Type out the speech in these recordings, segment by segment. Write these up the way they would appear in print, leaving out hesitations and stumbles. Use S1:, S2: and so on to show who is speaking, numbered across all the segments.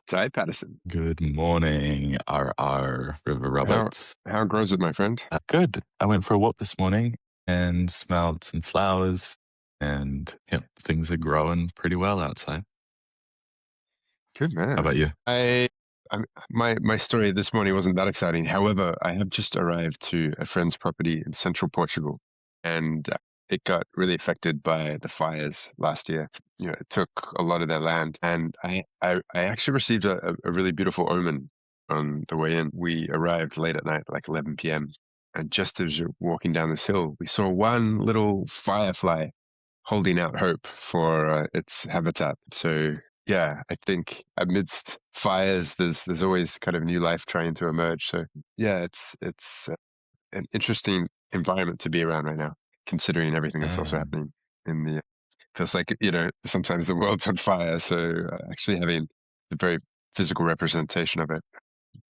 S1: Ty Patterson.
S2: Good morning, RR River
S1: How
S2: Roberts.
S1: how grows it, my friend?
S2: Good. I went for a walk this morning and smelled some flowers, and things are growing pretty well outside.
S1: Good
S2: How about
S1: man.
S2: you?
S1: My story this morning wasn't that exciting. However, I have just arrived to a friend's property in central Portugal, and it got really affected by the fires last year. It took a lot of their land, and I actually received a really beautiful omen on the way in. We arrived late at night, like 11 p.m., and just as you're walking down this hill, we saw one little firefly holding out hope for its habitat. So yeah, I think amidst fires, there's always kind of new life trying to emerge. So yeah, it's an interesting environment to be around right now, considering everything that's also
S2: Um,
S1: happening in the. Feels like sometimes the world's on fire. So actually having a very physical representation of it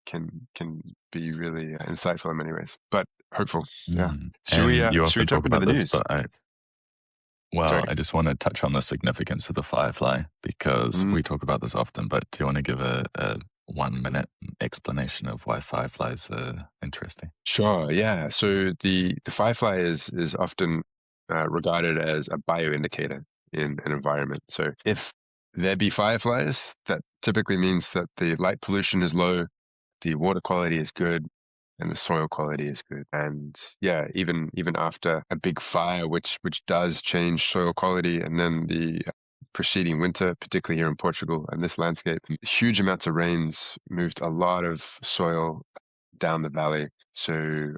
S1: can be really insightful in many ways, but hopeful. Yeah. Should we
S2: and you
S1: should we
S2: often
S1: jump
S2: talk
S1: into
S2: about
S1: the
S2: this,
S1: news?
S2: but
S1: Sorry.
S2: I just want to touch on the significance of the firefly because
S1: Mm.
S2: we talk about this often, but do you want to give a 1 minute explanation of why fireflies are interesting?
S1: Sure, yeah. So the firefly is often regarded as a bioindicator in an environment. So if there be fireflies, that typically means that the light pollution is low, the water quality is good, and the soil quality is good. And yeah, even after a big fire, which does change soil quality, and then the preceding winter, particularly here in Portugal and this landscape, huge amounts of rains moved a lot of soil down the valley. So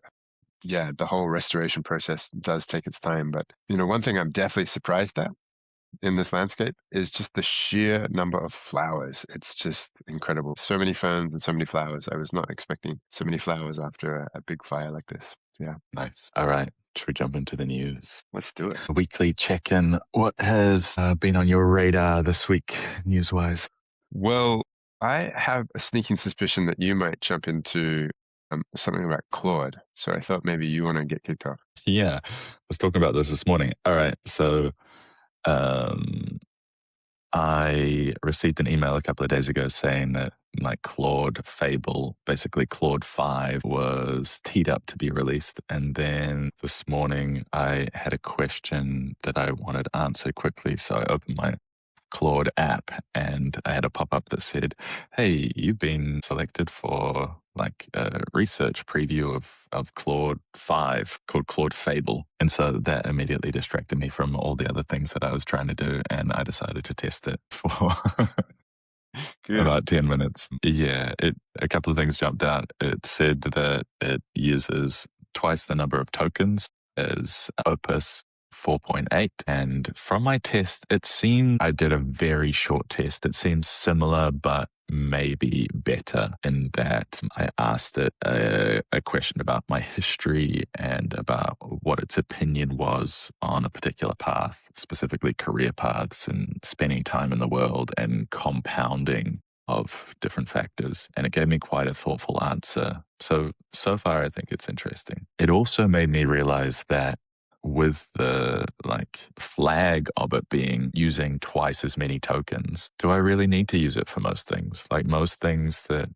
S1: yeah, the whole restoration process does take its time. But one thing I'm definitely surprised at in this landscape is just the sheer number of flowers. It's just incredible. So many ferns and so many flowers. I was not expecting so many flowers after a big fire like this. Yeah,
S2: Nice. All right. Should we jump into the news?
S1: let's do it.
S2: A weekly check-in. What has been on your radar this week, news-wise?
S1: Well, I have a sneaking suspicion that you might jump into something about Claude. So I thought maybe you want to get kicked off.
S2: Yeah, I was talking about this morning. All right, so um, I received an email a couple of days ago saying that like Claude Fable, basically Claude 5, was teed up to be released. And then this morning I had a question that I wanted answered quickly. So I opened my Claude app and I had a pop-up that said, hey, you've been selected for like a research preview of Claude 5 called Claude Fable. And so that immediately distracted me from all the other things that I was trying to do. And I decided to test it for
S1: Good.
S2: about 10 minutes. Yeah, a couple of things jumped out. It said that it uses twice the number of tokens as Opus 4.8. And from my test, it seemed I did a very short test. It seems similar, but maybe better in that I asked it a question about my history and about what its opinion was on a particular path, specifically career paths and spending time in the world and compounding of different factors. And it gave me quite a thoughtful answer. So far, I think it's interesting. It also made me realize that with the like flag of it being using twice as many tokens, do I really need to use it for most things? Like most things that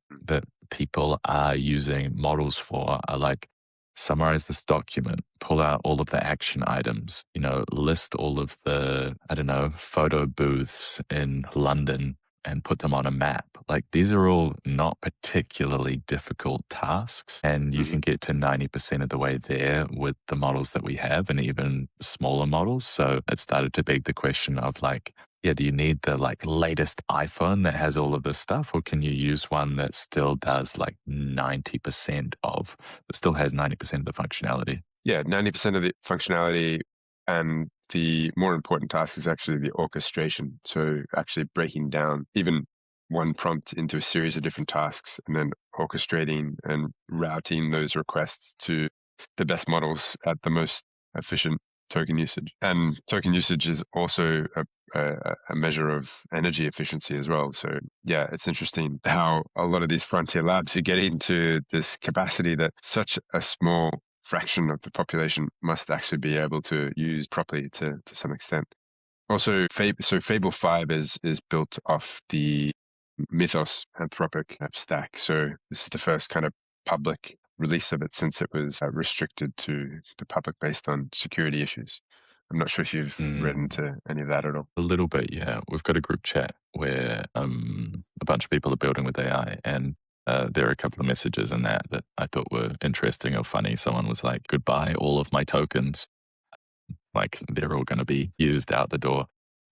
S2: people are using models for are like summarize this document, pull out all of the action items, list all of the, I don't know, photo booths in London and put them on a map. Like these are all not particularly difficult tasks. And you can get to 90% of the way there with the models that we have and even smaller models. So it started to beg the question of like, yeah, do you need the like latest iPhone that has all of this stuff? Or can you use one that still does like 90% that still has 90% of the functionality?
S1: Yeah, 90% of the functionality, and the more important task is actually the orchestration. So actually breaking down even one prompt into a series of different tasks and then orchestrating and routing those requests to the best models at the most efficient token usage. And token usage is also a measure of energy efficiency as well. So yeah, it's interesting how a lot of these frontier labs are getting to this capacity that such a small fraction of the population must actually be able to use properly to some extent. Also, Fable 5 is built off the Mythos Anthropic stack. So this is the first kind of public release of it since it was restricted to the public based on security issues. I'm not sure if you've read into any of that at all.
S2: A little bit, yeah. We've got a group chat where a bunch of people are building with AI, and there are a couple of messages in that I thought were interesting or funny. Someone was like, "Goodbye, all of my tokens." Like they're all going to be used out the door.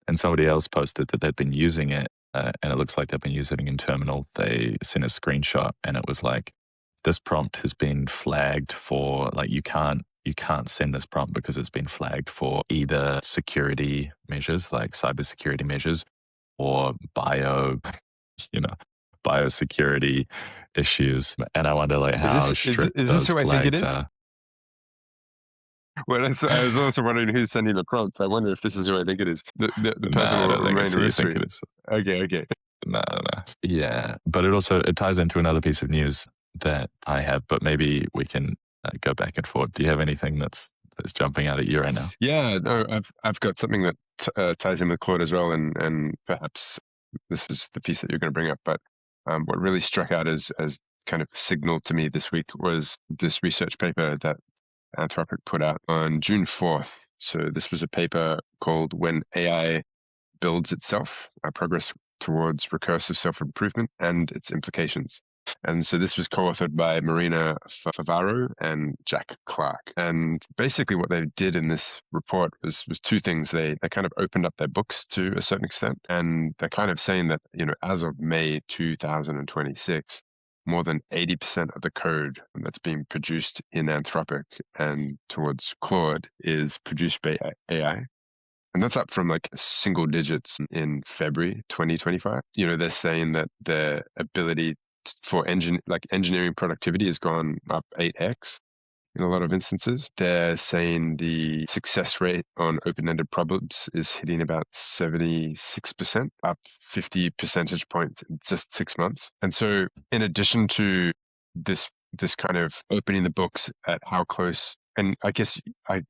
S2: And somebody else posted that they'd been using it, and it looks like they've been using it in terminal. They sent a screenshot, and it was like, "This prompt has been flagged for like you can't send this prompt because it's been flagged for either security measures like cybersecurity measures or you know biosecurity issues." And I wonder like
S1: Is
S2: how
S1: this
S2: strict
S1: is this
S2: those
S1: who I think it
S2: flags
S1: is?
S2: are.
S1: Well, I was also wondering who's sending the prompt. I wonder if this is who I think it is. The person
S2: Nah, I
S1: will
S2: don't think
S1: remain
S2: it's
S1: a
S2: who you think
S1: mystery.
S2: it is.
S1: Okay, okay.
S2: No, no, no. Yeah, but it ties into another piece of news that I have. But maybe we can go back and forth. Do you have anything that's jumping out at you right now?
S1: Yeah, no, I've got something that ties in with Claude as well, and perhaps this is the piece that you're going to bring up. But what really struck out as kind of signal to me this week was this research paper that Anthropic put out on June 4th. So this was a paper called "When AI Builds Itself: Progress Towards Recursive Self-Improvement and Its Implications." And so this was co-authored by Marina Favaro and Jack Clark. And basically what they did in this report was two things. They kind of opened up their books to a certain extent, and they're kind of saying that, as of May 2026, more than 80% of the code that's being produced in Anthropic and towards Claude is produced by AI. And that's up from like single digits in February 2025. They're saying that the ability for engineering productivity has gone up 8x in a lot of instances. They're saying the success rate on open-ended problems is hitting about 76%, up 50 percentage points in just 6 months. And so in addition to this kind of opening the books at how close, and I guess I'd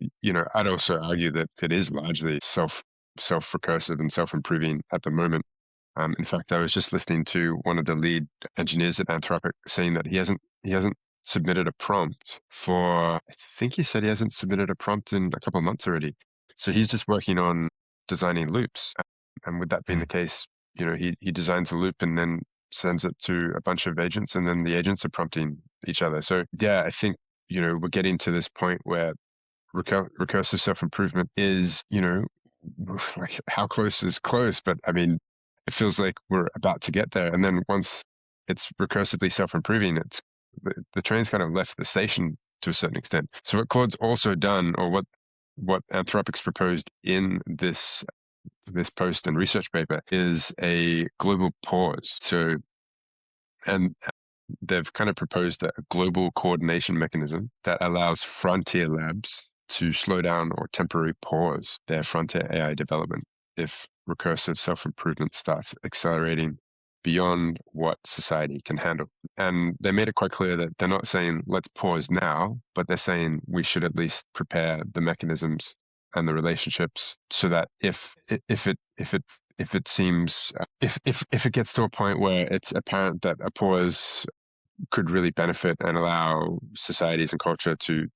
S1: also argue that it is largely self-recursive and self-improving at the moment. In fact, I was just listening to one of the lead engineers at Anthropic saying that he hasn't submitted a prompt for, I think he said he hasn't submitted a prompt in a couple of months already. So he's just working on designing loops. And with that being the
S2: Mm.
S1: case, he designs a loop and then sends it to a bunch of agents, and then the agents are prompting each other. So yeah, I think, we're getting to this point where recursive self-improvement is, like how close is close, but I mean, it feels like we're about to get there. And then once it's recursively self-improving, the train's kind of left the station to a certain extent. So what Claude's also done, or what Anthropic's proposed in this post and research paper, is a global pause. So, and they've kind of proposed a global coordination mechanism that allows frontier labs to slow down or temporarily pause their frontier AI development if recursive self-improvement starts accelerating beyond what society can handle. And they made it quite clear that they're not saying let's pause now, but they're saying we should at least prepare the mechanisms and the relationships so that if it seems if it gets to a point where it's apparent that a pause could really benefit and allow societies and culture to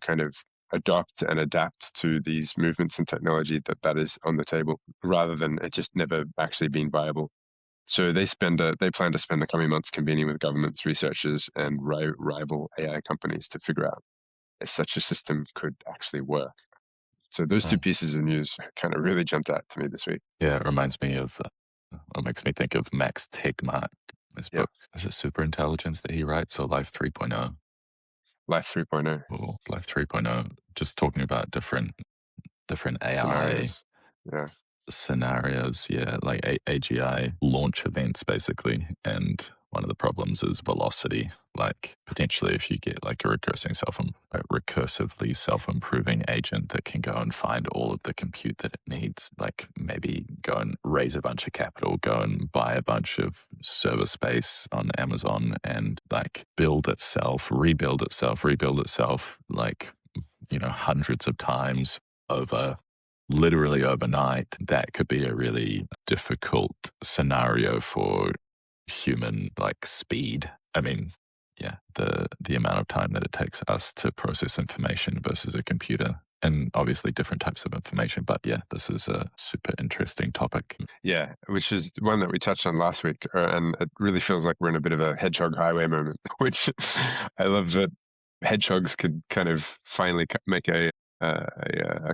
S1: kind of adopt and adapt to these movements in technology, that is on the table, rather than it just never actually being viable. So they plan to spend the coming months convening with governments, researchers, and rival AI companies to figure out if such a system could actually work. So those two
S2: Mm.
S1: pieces of news kind of really jumped out to me this week.
S2: Yeah, it reminds me of, or makes me think of Max Tegmark. His
S1: Yeah,
S2: book, is it Superintelligence that he writes, or Life 3.0,
S1: Life 3.0
S2: or Life 3.0, just talking about different AI
S1: scenarios. Yeah.
S2: scenarios, yeah, like AGI launch events basically. And one of the problems is velocity. Like potentially, if you get like a recursively self-improving agent that can go and find all of the compute that it needs, like maybe go and raise a bunch of capital, go and buy a bunch of server space on Amazon, and like build itself, rebuild itself, like hundreds of times over literally overnight, that could be a really difficult scenario for human like speed. I mean, yeah, the amount of time that it takes us to process information versus a computer, and obviously different types of information. But yeah, this is a super interesting topic.
S1: Yeah, which is one that we touched on last week, and it really feels like we're in a bit of a hedgehog highway moment. Which I love that hedgehogs could kind of finally make a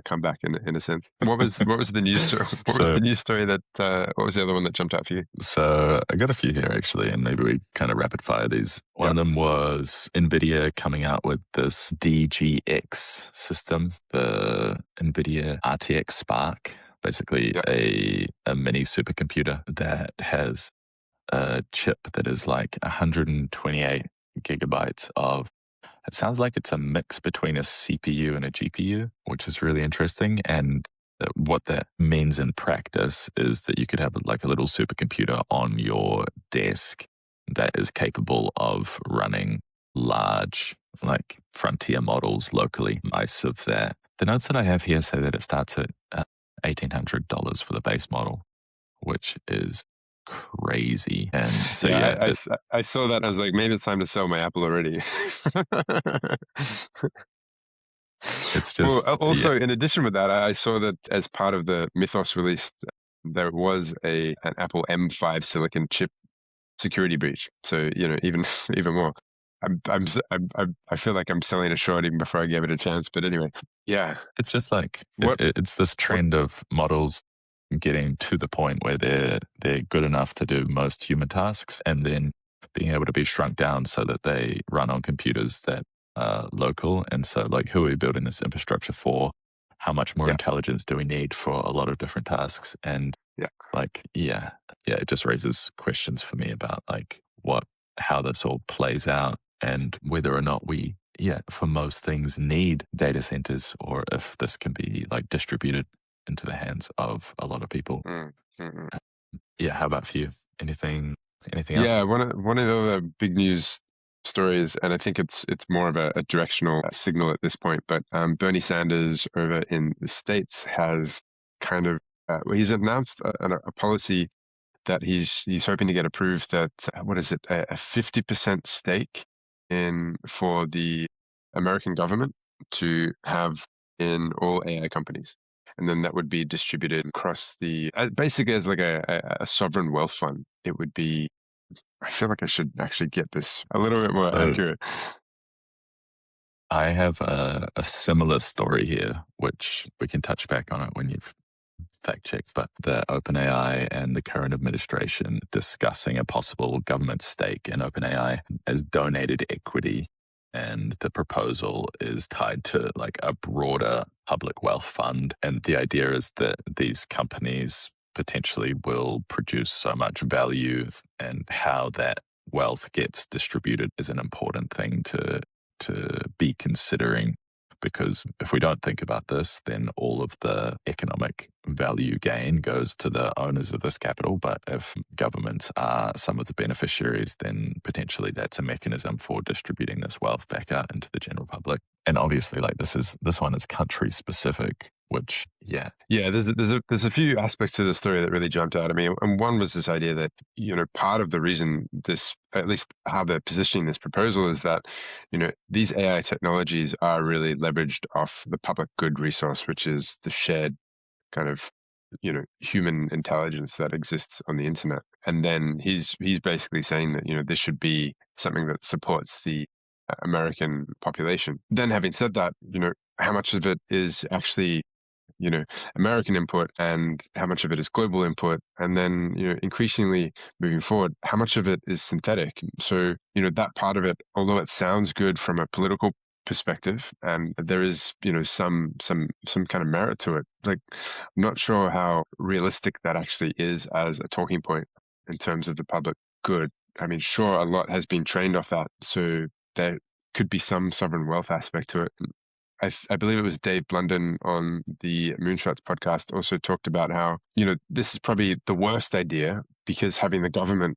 S1: comeback in a sense. What was the news story? What was
S2: So
S1: the news story that? What was the other one that jumped out for you?
S2: So I got a few here actually, and maybe we kind of rapid fire these. One of them was NVIDIA coming out with this DGX system, the NVIDIA RTX Spark, basically
S1: Yeah,
S2: a mini supercomputer that has a chip that is like 128 gigabytes of. It sounds like it's a mix between a CPU and a GPU, which is really interesting. And what that means in practice is that you could have like a little supercomputer on your desk that is capable of running large, like frontier models locally. Nice of that. The notes that I have here say that it starts at $1,800 for the base model, which is crazy. And so,
S1: yeah.
S2: yeah,
S1: I saw that and I was like, maybe it's time to sell my Apple already.
S2: it's
S1: Well,
S2: just, yeah,
S1: also in addition with that, I saw that as part of the Mythos release, there was an Apple M5 silicon chip security breach. So even even more. I feel like I'm selling it short even before I gave it a chance. But anyway, yeah.
S2: it's just like
S1: What
S2: it's this
S1: what?
S2: trend of models getting to the point where they're good enough to do most human tasks, and then being able to be shrunk down so that they run on computers that are local. And so, like, who are we building this infrastructure for? How much more
S1: Yeah,
S2: intelligence do we need for a lot of different tasks? And
S1: yeah.
S2: like, yeah, it just raises questions for me about like how this all plays out and whether or not we, yeah, for most things need data centers or if this can be like distributed into the hands of a lot of people.
S1: Mm, mm, mm.
S2: Yeah, how about for you? Anything
S1: Yeah,
S2: else?
S1: one of the other big news stories, and I think it's more of a directional signal at this point. But Bernie Sanders over in the States has kind of well, he's announced a policy that he's hoping to get approved. That what is it, a 50% stake in for the American government to have in all AI companies. And then that would be distributed across the basically as like a sovereign wealth fund. It would be I feel like I should actually get this a little bit more
S2: So
S1: accurate.
S2: I have a similar story here, which we can touch back on it when you've fact checked, but the OpenAI and the current administration discussing a possible government stake in OpenAI as donated equity. And the proposal is tied to like a broader public wealth fund. And the idea is that these companies potentially will produce so much value, and how that wealth gets distributed is an important thing to be considering, because if we don't think about this, then all of the economic value gain goes to the owners of this capital. But if governments are some of the beneficiaries, then potentially that's a mechanism for distributing this wealth back out into the general public. And obviously, like this one is country specific, which
S1: Yeah, there's a few aspects to the story that really jumped out at me, and one was this idea that part of the reason this, at least how they're positioning this proposal, is that these AI technologies are really leveraged off the public good resource, which is the shared kind of human intelligence that exists on the internet. And then he's basically saying that this should be something that supports the American population. Then having said that, how much of it is actually you know American input and how much of it is global input, and then increasingly moving forward, how much of it is synthetic. So that part of it, although it sounds good from a political perspective and there is some kind of merit to it, like I'm not sure how realistic that actually is as a talking point in terms of the public good. I mean, sure, a lot has been trained off that, so there could be some sovereign wealth aspect to it. I believe it was Dave Blunden on the Moonshots podcast also talked about how, this is probably the worst idea because having the government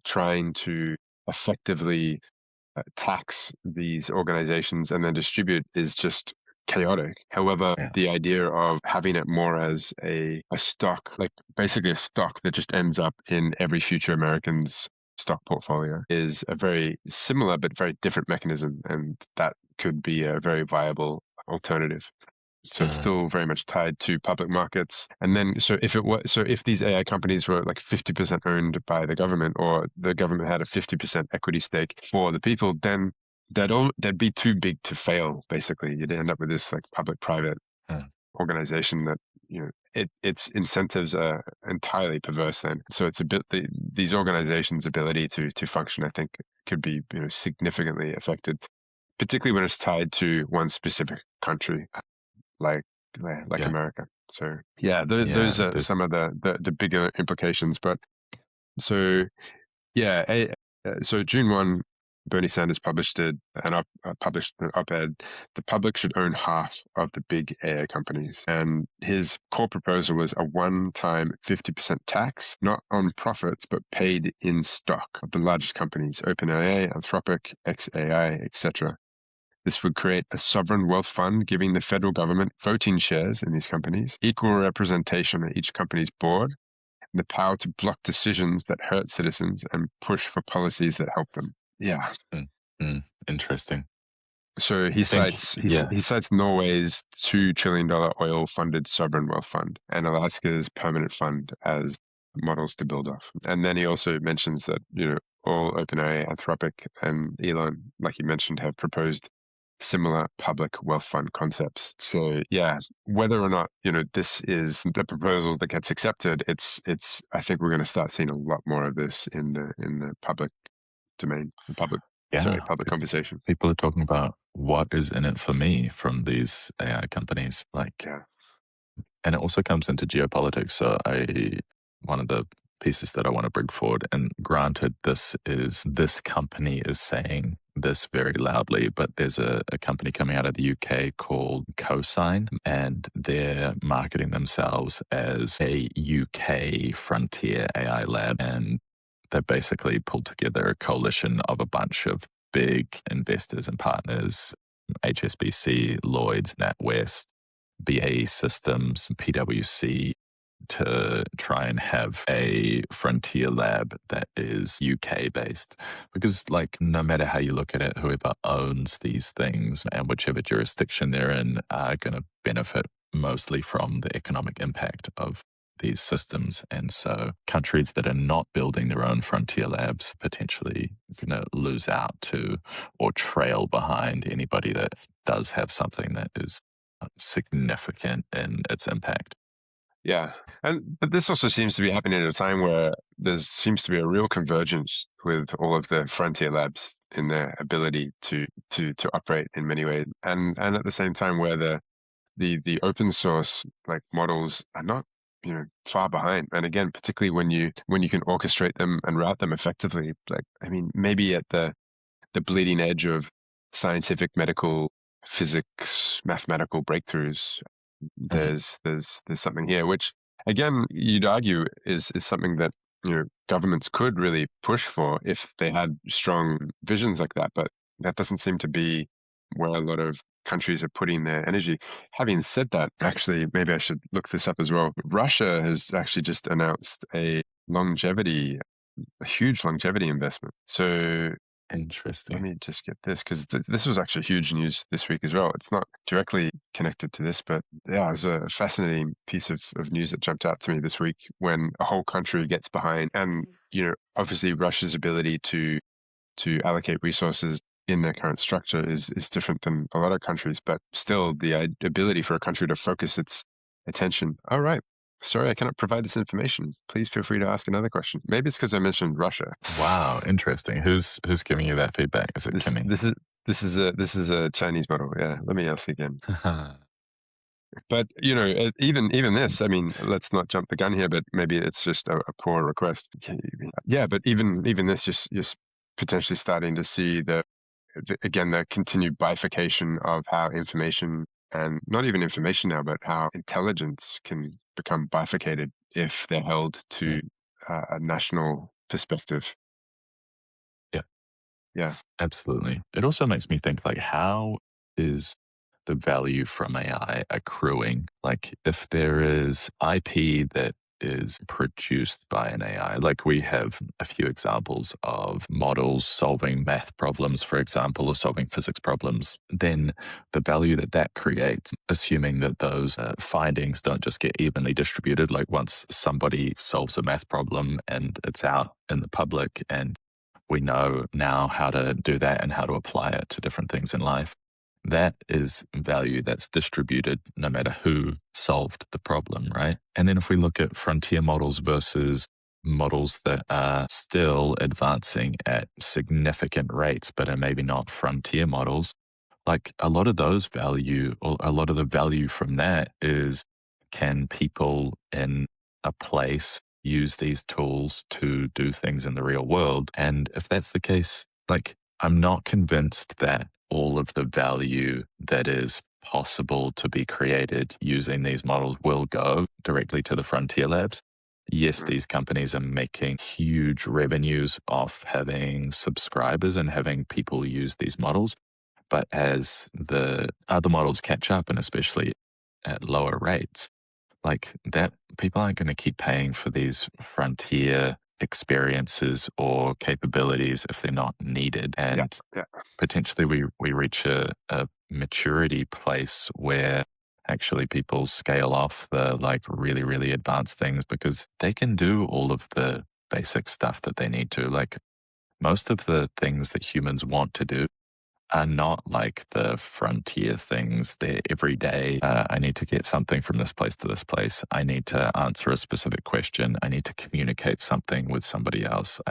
S1: trying to effectively tax these organizations and then distribute is just chaotic. However,
S2: yeah,
S1: the idea of having it more as a stock, like basically a stock that just ends up in every future American's stock portfolio is a very similar but very different mechanism, and that could be a very viable alternative. So it's still very much tied to public markets. And then, so if these AI companies were like 50% owned by the government, or the government had a 50% equity stake for the people, then that'd be too big to fail. Basically, you'd end up with this like public-private organization that, its incentives are entirely perverse then. So it's a bit, these organizations' ability to function, I think, could be, significantly affected, particularly when it's tied to one specific country, like
S2: Yeah.
S1: America. So yeah,
S2: Yeah.
S1: those are some of the bigger implications. But so yeah, so June 1, Bernie Sanders published published an op-ed. The public should own half of the big AI companies, and his core proposal was a one-time 50% tax, not on profits, but paid in stock of the largest companies: OpenAI, Anthropic, xAI, etc. This would create a sovereign wealth fund, giving the federal government voting shares in these companies, equal representation on each company's board, and the power to block decisions that hurt citizens and push for policies that help them. Yeah.
S2: Interesting.
S1: So
S2: I think, yeah.
S1: he cites Norway's $2 trillion oil-funded sovereign wealth fund and Alaska's permanent fund as models to build off. And then he also mentions that, all OpenAI, Anthropic, and Elon, like you mentioned, have proposed similar public wealth fund concepts. So yeah, whether or not, this is the proposal that gets accepted, I think we're going to start seeing a lot more of this in the public domain,
S2: Yeah.
S1: public conversation.
S2: People are talking about what is in it for me from these AI companies. Like,
S1: Yeah.
S2: and it also comes into geopolitics. So one of the pieces that I want to bring forward, and granted, this company is saying this very loudly, but there's a company coming out of the UK called Cosign, and they're marketing themselves as a UK frontier AI lab. And they basically pulled together a coalition of a bunch of big investors and partners: HSBC, Lloyds, NatWest, BAE Systems, PwC, to try and have a frontier lab that is UK based. Because, like, no matter how you look at it, whoever owns these things and whichever jurisdiction they're in are going to benefit mostly from the economic impact of these systems. And so countries that are not building their own frontier labs potentially lose out to or trail behind anybody that does have something that is significant in its impact.
S1: Yeah. But this also seems to be happening at a time where there seems to be a real convergence with all of the frontier labs in their ability to operate in many ways. And at the same time where the open source like models are not, far behind. And again, particularly when you can orchestrate them and route them effectively, like, I mean, maybe at the bleeding edge of scientific, medical, physics, mathematical breakthroughs, there's something here, which again you'd argue is something that, governments could really push for if they had strong visions like that. But that doesn't seem to be where a lot of countries are putting their energy. Having said that, actually, maybe I should look this up as well. Russia has actually just announced a huge longevity investment. So let
S2: Interesting.
S1: me just get this, because this was actually huge news this week as well. It's not directly connected to this, but yeah, it was a fascinating piece of news that jumped out to me this week when a whole country gets behind. And, obviously Russia's ability to allocate resources in their current structure is different than a lot of countries, but still the ability for a country to focus its attention. All right. Sorry, I cannot provide this information. Please feel free to ask another question. Maybe it's because I mentioned Russia.
S2: Wow, interesting. Who's giving you that feedback? Is it
S1: This
S2: Kimmy?
S1: this is this is a Chinese model. Yeah, let me ask again. But even this, I mean, let's not jump the gun here, but maybe it's just a poor request. Yeah, but even this, just potentially starting to see again the continued bifurcation of how information, and not even information now, but how intelligence can become bifurcated if they're held
S2: Yeah.
S1: to a national perspective.
S2: Yeah,
S1: Yeah.
S2: absolutely. It also makes me think, like, how is the value from AI accruing? Like, if there is IP that is produced by an AI. Like we have a few examples of models solving math problems, for example, or solving physics problems, then the value that that creates, assuming that those findings don't just get evenly distributed, like once somebody solves a math problem and it's out in the public and we know now how to do that and how to apply it to different things in life. That is value that's distributed no matter who solved the problem, right? And then if we look at frontier models versus models that are still advancing at significant rates, but are maybe not frontier models, like a lot of those value, or a lot of the value from that is, can people in a place use these tools to do things in the real world? And if that's the case, like I'm not convinced that all of the value that is possible to be created using these models will go directly to the frontier labs. Yes, these companies are making huge revenues off having subscribers and having people use these models. But as the other models catch up, and especially at lower rates, like that, people aren't going to keep paying for these frontier experiences or capabilities if they're not needed. And potentially we reach a maturity place where actually people scale off the like really, really advanced things because they can do all of the basic stuff that they need to. Like most of the things that humans want to do are not like the frontier things. They're every day. I need to get something from this place to this place. I need to answer a specific question. I need to communicate something with somebody else.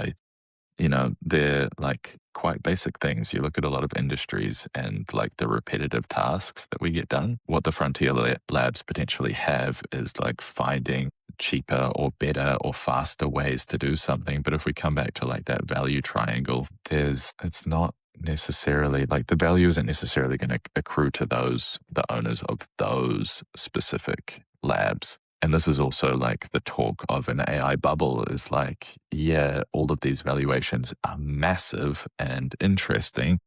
S2: They're like quite basic things. You look at a lot of industries and like the repetitive tasks that we get done. What the frontier labs potentially have is like finding cheaper or better or faster ways to do something. But if we come back to like that value triangle, it's not necessarily like the value isn't necessarily going to accrue to the owners of those specific labs. And this is also like the talk of an AI bubble is like, yeah, all of these valuations are massive and interesting,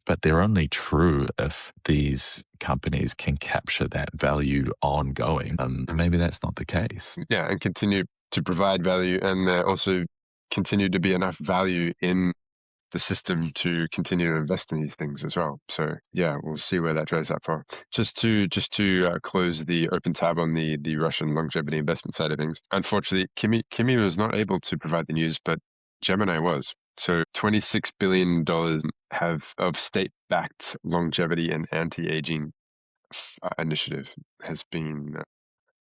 S2: but they're only true if these companies can capture that value ongoing. Maybe that's not the case.
S1: Yeah, and continue to provide value, and also continue to be enough value in the system to continue to invest in these things as well. So yeah, we'll see where that drives that far. Just to close the open tab on the Russian longevity investment side of things. Unfortunately, Kimi was not able to provide the news, but Gemini was. So $26 billion of state-backed longevity and anti-aging initiative has been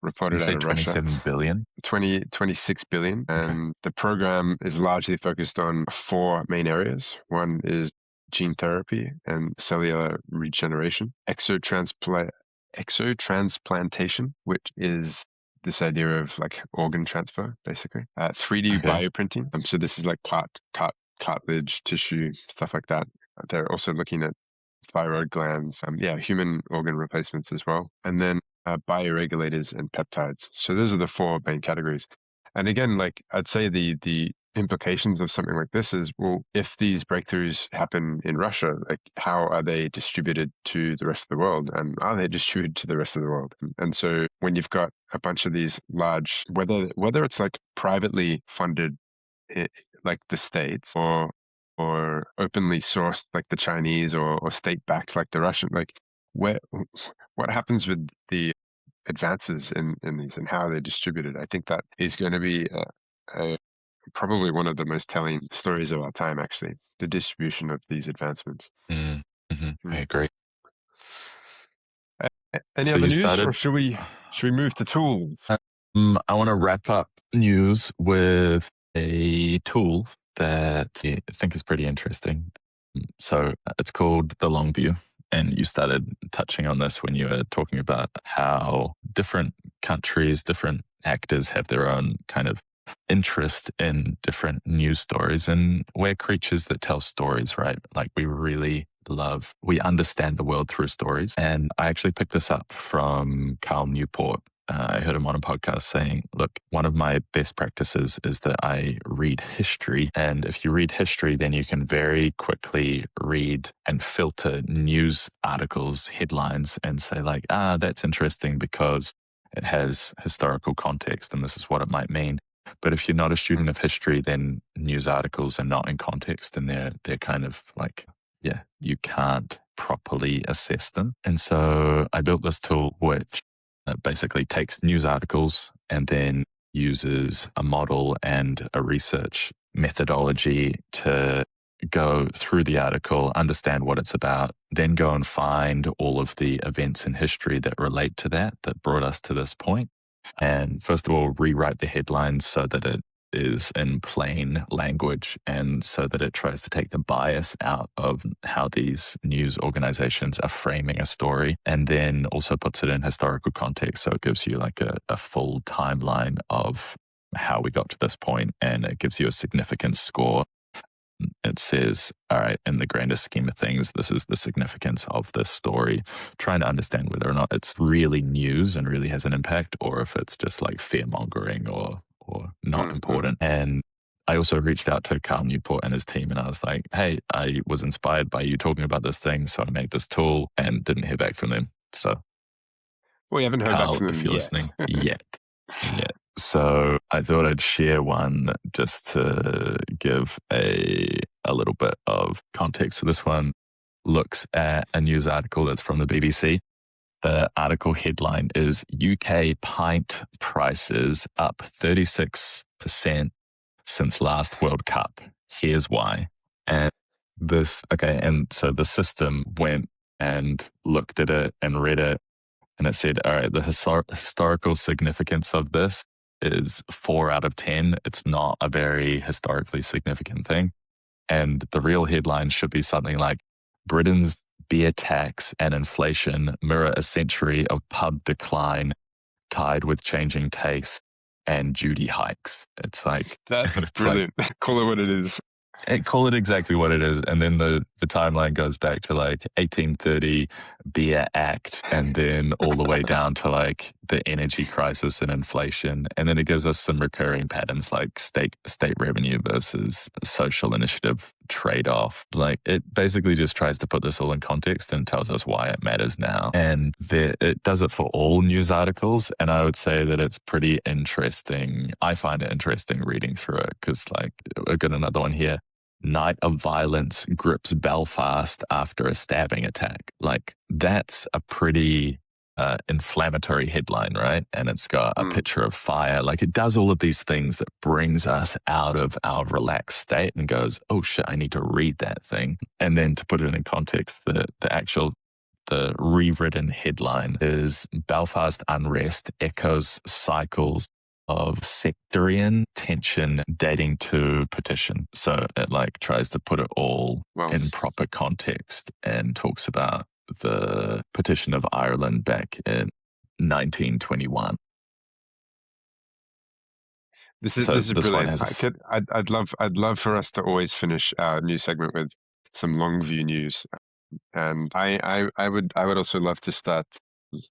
S1: reported
S2: You
S1: out
S2: say
S1: of Russia.
S2: 27 billion?
S1: 26 billion. And the program is largely focused on 4 main areas. One is gene therapy and cellular regeneration, exotransplantation, which is this idea of like organ transfer, basically. 3D bioprinting. So this is like cartilage, tissue, stuff like that. They're also looking at thyroid glands, human organ replacements as well. And then bioregulators and peptides. So those are the 4 main categories. And again, like I'd say the implications of something like this is, well, if these breakthroughs happen in Russia, like how are they distributed to the rest of the world? And are they distributed to the rest of the world? And so when you've got a bunch of these large, whether it's like privately funded, like the States, or openly sourced like the Chinese, or state-backed like the Russian, like what happens with the advances in these and how they're distributed? I think that is going to be probably one of the most telling stories of our time, actually, the distribution of these advancements.
S2: I agree.
S1: Any other news, or should we move to tools?
S2: I want to wrap up news with a tool that I think is pretty interesting. So it's called the long view. And you started touching on this when you were talking about how different countries, different actors have their own kind of interest in different news stories. And we're creatures that tell stories, right? Like we understand the world through stories. And I actually picked this up from Carl Newport. I heard him on a podcast saying, look, one of my best practices is that I read history. And if you read history, then you can very quickly read and filter news articles, headlines, and say like, that's interesting because it has historical context and this is what it might mean. But if you're not a student of history, then news articles are not in context and they're kind of like, yeah, you can't properly assess them. And so I built this tool which basically takes news articles and then uses a model and a research methodology to go through the article, understand what it's about, then go and find all of the events in history that relate to that brought us to this point. And first of all, rewrite the headlines so that it is in plain language and so that it tries to take the bias out of how these news organizations are framing a story, and then also puts it in historical context. So it gives you like a full timeline of how we got to this point, and it gives you a significance score. It says, all right, in the grandest scheme of things, this is the significance of this story, trying to understand whether or not it's really news and really has an impact, or if it's just like fear mongering or not important. And I also reached out to Carl Newport and his team, and I was like, hey, I was inspired by you talking about this thing, so I made this tool, and didn't hear back from them. So,
S1: We haven't heard back
S2: Carl,
S1: from
S2: if
S1: them
S2: you're
S1: yet.
S2: listening, yet. So I thought I'd share one just to give a little bit of context. So this one looks at a news article that's from the BBC. The article headline is UK pint prices up 36% since last World Cup. Here's why. And and so the system went and looked at it and read it, and it said, all right, the historical significance of this is 4 out of 10. It's not a very historically significant thing. And the real headline should be something like, Britain's beer tax and inflation mirror a century of pub decline tied with changing tastes and duty hikes. It's like,
S1: That's
S2: it's like,
S1: brilliant. Call it what it is.
S2: call it exactly what it is. And then the timeline goes back to like 1830 Beer Act, and then all the way down to like the energy crisis and inflation. And then it gives us some recurring patterns like state revenue versus social initiative trade-off. Like it basically just tries to put this all in context and tells us why it matters now. And it does it for all news articles. And I would say that it's pretty interesting. I find it interesting reading through it because like I've got another one here. Night of violence grips Belfast after a stabbing attack. Like that's a pretty inflammatory headline, right? And it's got a picture of fire. Like it does all of these things that brings us out of our relaxed state and goes, oh shit, I need to read that thing. And then to put it in context, the rewritten headline is Belfast unrest echoes cycles of sectarian tension dating to petition. So it like tries to put it all in proper context and talks about the petition of Ireland back in 1921.
S1: This is
S2: This one
S1: brilliant.
S2: has
S1: I'd love for us to always finish our news segment with some long view news. And I would also love to start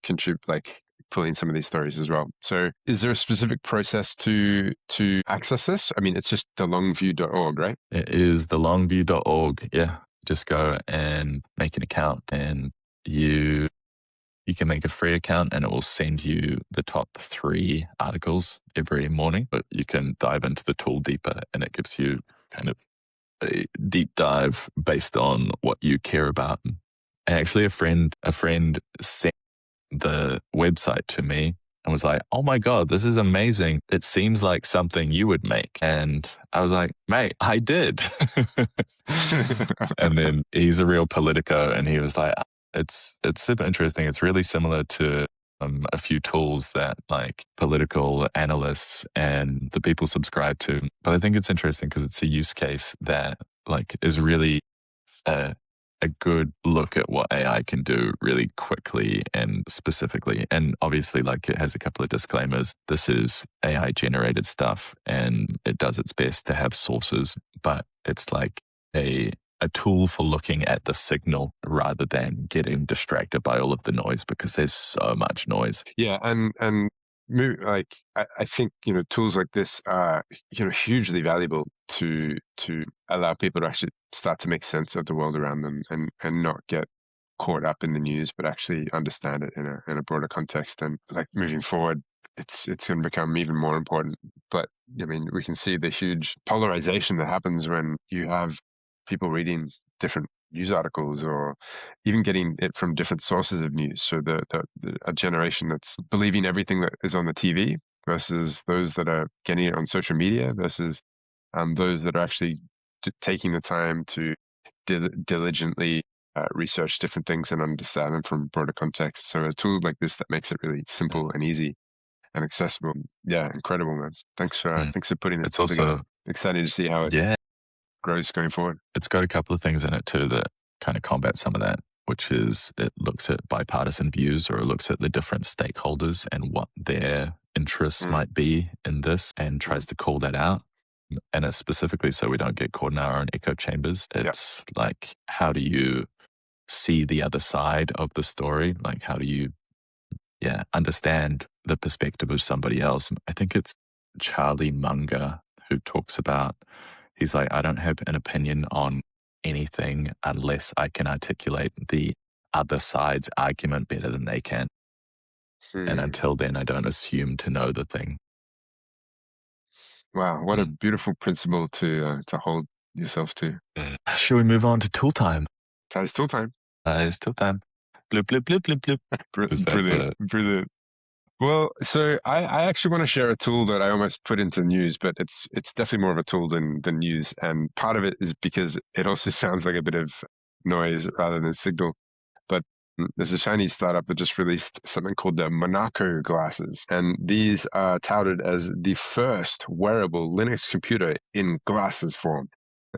S1: contribute, like pulling some of these stories as well. So is there a specific process to access this? I mean, it's just thelongview.org, right?
S2: It is thelongview.org. Yeah. Just go and make an account, and you can make a free account and it will send you the top 3 articles every morning, but you can dive into the tool deeper and it gives you kind of a deep dive based on what you care about. And actually a friend sent the website to me and was like, oh my God, this is amazing. It seems like something you would make. And I was like, mate, I did. And then he's a real Politico and he was like, it's super interesting. It's really similar to a few tools that like political analysts and the people subscribe to. But I think it's interesting because it's a use case that like is really a good look at what AI can do really quickly and specifically. And obviously, like it has a couple of disclaimers. This is AI generated stuff and it does its best to have sources, but it's like a tool for looking at the signal rather than getting distracted by all of the noise because there's so much noise.
S1: Yeah, and like I think tools like this are hugely valuable to allow people to actually start to make sense of the world around them and not get caught up in the news, but actually understand it in a broader context. And like moving forward, it's going to become even more important. But I mean, we can see the huge polarization that happens when you have people reading different news articles or even getting it from different sources of news. So a generation that's believing everything that is on the TV versus those that are getting it on social media versus those that are actually taking the time to diligently research different things and understand them from broader context. So a tool like this that makes it really simple and easy and accessible. Yeah, incredible, man. Thanks for putting this
S2: It's
S1: tool together.
S2: also,
S1: Excited to see how it
S2: yeah,
S1: grows going forward.
S2: it's got a couple of things in it too that kind of combat some of that, which is it looks at bipartisan views or it looks at the different stakeholders and what their interests
S1: Mm,
S2: might be in this and
S1: mm,
S2: tries to call that out. And it's specifically so we don't get caught in our own echo chambers.
S1: yeah.
S2: It's like, how do you see the other side of the story? Like, how do you, yeah, understand the perspective of somebody else? I think it's Charlie Munger who talks about, he's like, I don't have an opinion on anything unless I can articulate the other side's argument better than they can. And
S1: Hmm.
S2: until then, I don't assume to know the thing.
S1: Wow, what a
S2: Mm.
S1: beautiful principle to hold yourself to.
S2: Shall we move on to tool time?
S1: It's still time.
S2: It's tool time. Bloop, bloop, bloop, bloop, bloop. Is that
S1: Brilliant,
S2: the
S1: brilliant. Well, so I actually want to share a tool that I almost put into news, but it's definitely more of a tool than news. And part of it is because it also sounds like a bit of noise rather than signal. But there's a Chinese startup that just released something called the Monaco glasses. And these are touted as the first wearable Linux computer in glasses form.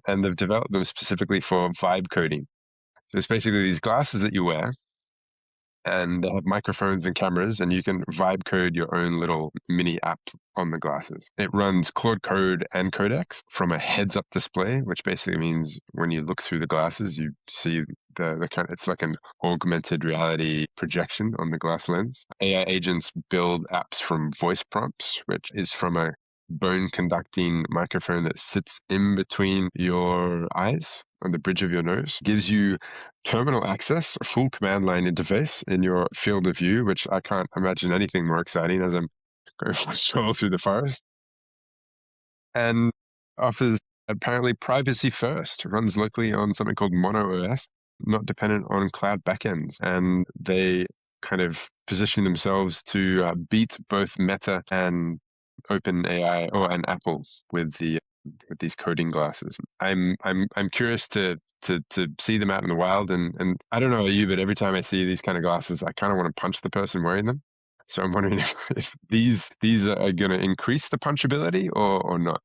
S1: And they've developed them specifically for vibe coding. So it's basically these glasses that you wear and they have microphones and cameras, and you can vibe code your own little mini apps on the glasses. It runs Claude Code and Codex from a heads-up display, which basically means when you look through the glasses, you see the kind of, it's like an augmented reality projection on the glass lens. AI agents build apps from voice prompts, which is from a bone conducting microphone that sits in between your eyes on the bridge of your nose, gives you terminal access, a full command line interface in your field of view, which I can't imagine anything more exciting as I'm going for a stroll through the forest, and offers apparently privacy first, runs locally on something called Mono OS, not dependent on cloud backends. And they kind of position themselves to beat both Meta and OpenAI or and Apple with these coding glasses. I'm curious to see them out in the wild, and I don't know about you, but every time I see these kind of glasses, I kind of want to punch the person wearing them. So I'm wondering if these are going to increase the punchability or not.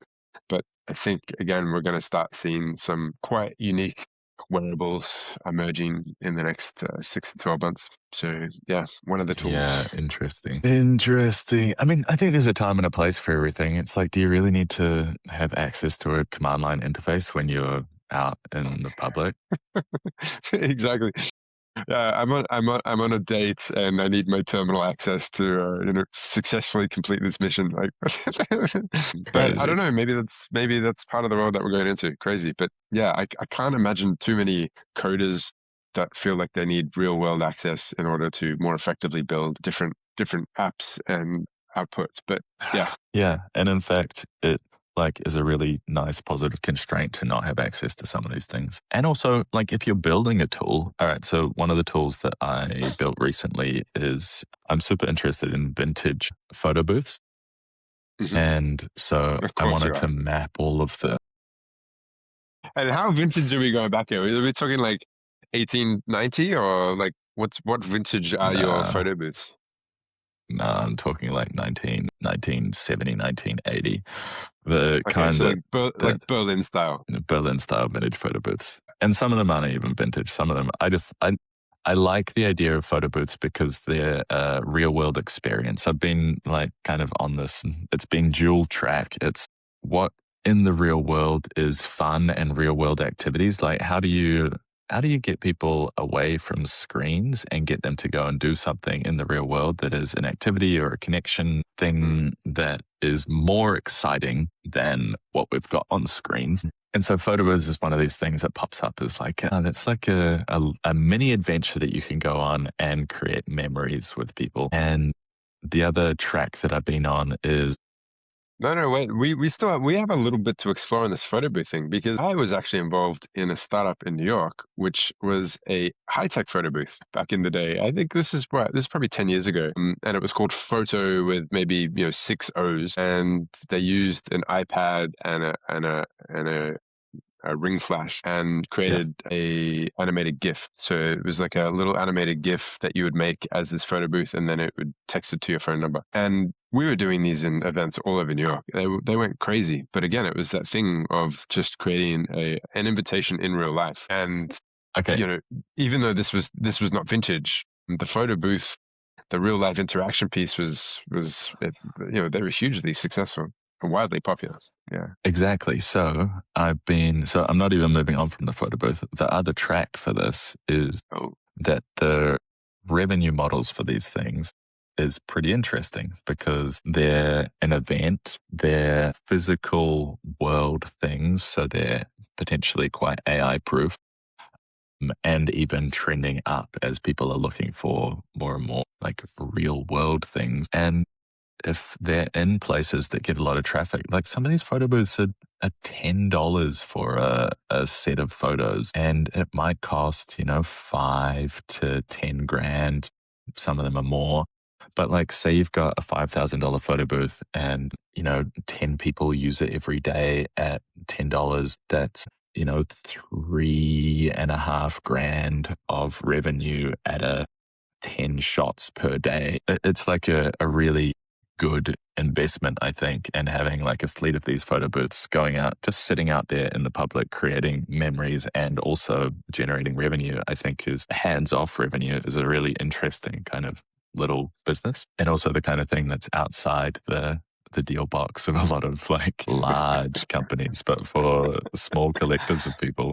S1: But I think again we're going to start seeing some quite unique wearables emerging in the next 6 to 12 months. So yeah, one of the
S2: Yeah,
S1: tools.
S2: interesting. Interesting. I mean, I think there's a time and a place for everything. It's like, do you really need to have access to a command line interface when you're out in the public?
S1: Exactly. Yeah, I'm on a date and I need my terminal access to successfully complete this mission. Like, but I don't
S2: Crazy.
S1: know. Maybe that's part of the world that we're going into. Crazy, but yeah, I can't imagine too many coders that feel like they need real world access in order to more effectively build different apps and outputs. But yeah,
S2: Yeah. And in fact, it like is a really nice positive constraint to not have access to some of these things. And also, like if you're building a tool, all right, so one of the tools that I built recently is I'm super interested in vintage photo booths.
S1: mhm,
S2: And so
S1: of
S2: I
S1: course you
S2: wanted to
S1: are.
S2: map all of the
S1: And how vintage are we going back here? Are we talking like 1890 or like what vintage are your
S2: nah,
S1: photo booths?
S2: nah, I'm talking like 1970, 1980. The
S1: Okay,
S2: kind
S1: so like
S2: that
S1: Berlin style.
S2: Berlin style vintage photo booths. And some of them aren't even vintage. Some of them, I like the idea of photo booths because they're a real world experience. I've been like kind of on this, it's been dual track. It's what in the real world is fun and real world activities. Like, how do you how do you get people away from screens and get them to go and do something in the real world that is an activity or a connection thing that is more exciting than what we've got on screens? And so Photobiz is one of these things that pops up as like, it's like a mini adventure that you can go on and create memories with people. And the other track that I've been on is
S1: No, wait. We have a little bit to explore in this photo booth thing, because I was actually involved in a startup in New York, which was a high-tech photo booth back in the day. I think this is probably 10 years ago, and it was called Photo with maybe 6 O's, and they used an iPad and a ring flash and
S2: yeah,
S1: created a animated GIF. So it was like a little animated GIF that you would make as this photo booth, and then it would text it to your phone number. And we were doing these in events all over New York. They went crazy. But again, it was that thing of just creating an invitation in real life. And
S2: okay.
S1: even though this was not vintage, the photo booth, the real life interaction piece they were hugely successful and widely popular. Yeah.
S2: Exactly. So I'm not even moving on from the photo booth. The other track for this is
S1: Oh.
S2: that the revenue models for these things is pretty interesting because they're an event, they're physical world things, so they're potentially quite AI proof and even trending up as people are looking for more and more like real world things. And if they're in places that get a lot of traffic, like some of these photo booths are $10 for a set of photos, and it might cost, 5 to 10 grand. Some of them are more. But like, say you've got a $5,000 photo booth and, 10 people use it every day at $10. That's, 3.5 grand of revenue at a 10 shots per day. It's like a really good investment, I think, and having like a fleet of these photo booths going out, just sitting out there in the public, creating memories and also generating revenue, I think is hands-off revenue is a really interesting kind of little business. And also the kind of thing that's outside the deal box of a lot of like large companies, but for small collectives of people.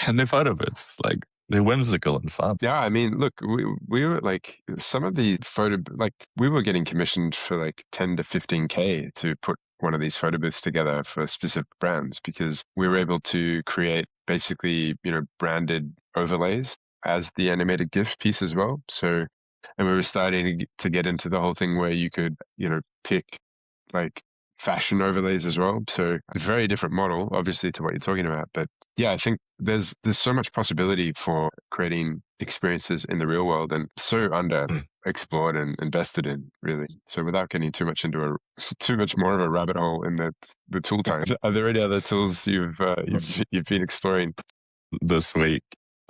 S2: And they're photo booths, like they're whimsical and fun.
S1: Yeah, I mean, look, we were like some of the like we were getting commissioned for like 10 to 15K to put one of these photo booths together for specific brands, because we were able to create basically, branded overlays as the animated GIF piece as well. So, and we were starting to get into the whole thing where you could, pick like fashion overlays as well. So a very different model, obviously, to what you're talking about. But yeah, I think there's so much possibility for creating experiences in the real world, and so underexplored and invested in, really. So without getting too much into too much more of a rabbit hole in the tool time, are there any other tools you've been exploring?
S2: This week,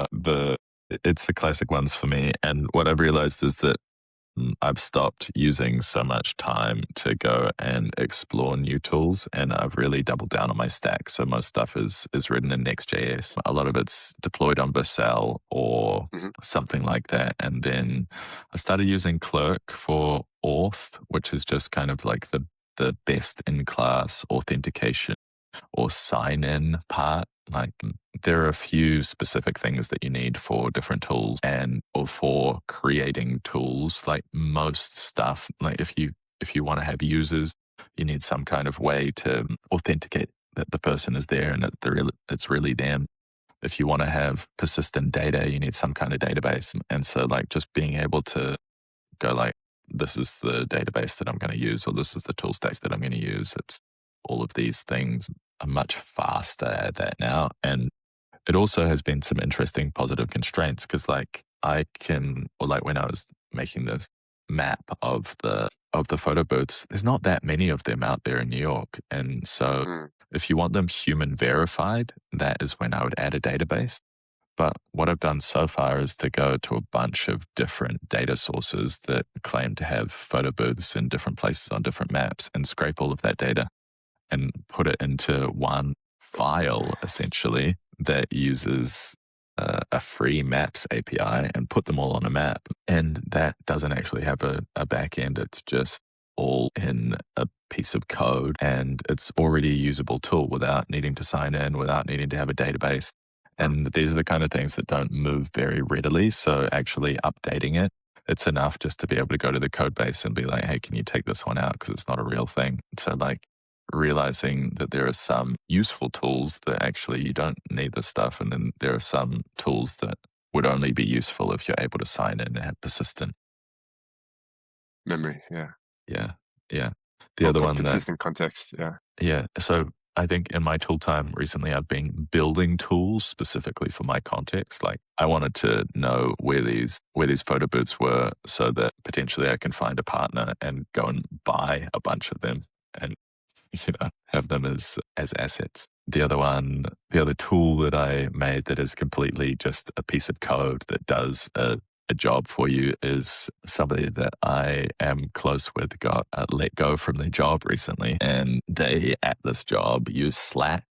S2: it's the classic ones for me. And what I've realized is that I've stopped using so much time to go and explore new tools, and I've really doubled down on my stack. So most stuff is written in Next.js. A lot of it's deployed on Vercel or something like that. And then I started using Clerk for auth, which is just kind of like the best in class authentication or sign in part. Like there are a few specific things that you need for different tools and or for creating tools. Like most stuff, like if you want to have users, you need some kind of way to authenticate that the person is there and that it's really them. If you want to have persistent data, you need some kind of database. And so like just being able to go like, this is the database that I'm going to use, or this is the tool stack that I'm going to use. It's all of these things are much faster at that now. And it also has been some interesting positive constraints because like I can, or like when I was making this map of the photo booths, there's not that many of them out there in New York. And so if you want them human verified, that is when I would add a database. But what I've done so far is to go to a bunch of different data sources that claim to have photo booths in different places on different maps and scrape all of that data and put it into one file, essentially, that uses a free maps API and put them all on a map. And that doesn't actually have a back end. It's just all in a piece of code, and it's already a usable tool without needing to sign in, without needing to have a database. And these are the kind of things that don't move very readily. So actually updating it, it's enough just to be able to go to the code base and be like, hey, can you take this one out? Because it's not a real thing. So like realizing that there are some useful tools that actually you don't need this stuff. And then there are some tools that would only be useful if you're able to sign in and have persistent
S1: memory. Yeah.
S2: Yeah. Yeah. The
S1: Or
S2: other one that,
S1: consistent context. Yeah.
S2: yeah. So I think in my tool time recently, I've been building tools specifically for my context. Like I wanted to know where these photo booths were so that potentially I can find a partner and go and buy a bunch of them and, have them as assets. The other tool that I made that is completely just a piece of code that does a job for you is somebody that I am close with got let go from their job recently, and they at this job use Slack,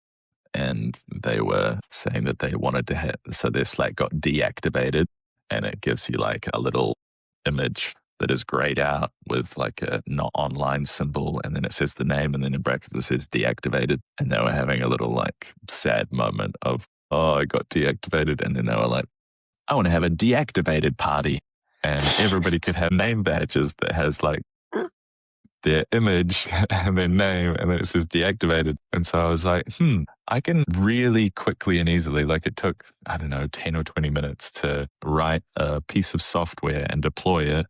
S2: and they were saying that they wanted to have, so their Slack got deactivated, and it gives you like a little image that is grayed out with like a not online symbol, and then it says the name, and then in brackets it says deactivated, and they were having a little like sad moment of, oh, I got deactivated, and then they were like, I want to have a deactivated party. And everybody could have name badges that has like their image and their name, and then it says deactivated. And so I was like, I can really quickly and easily, like it took, I don't know, 10 or 20 minutes to write a piece of software and deploy it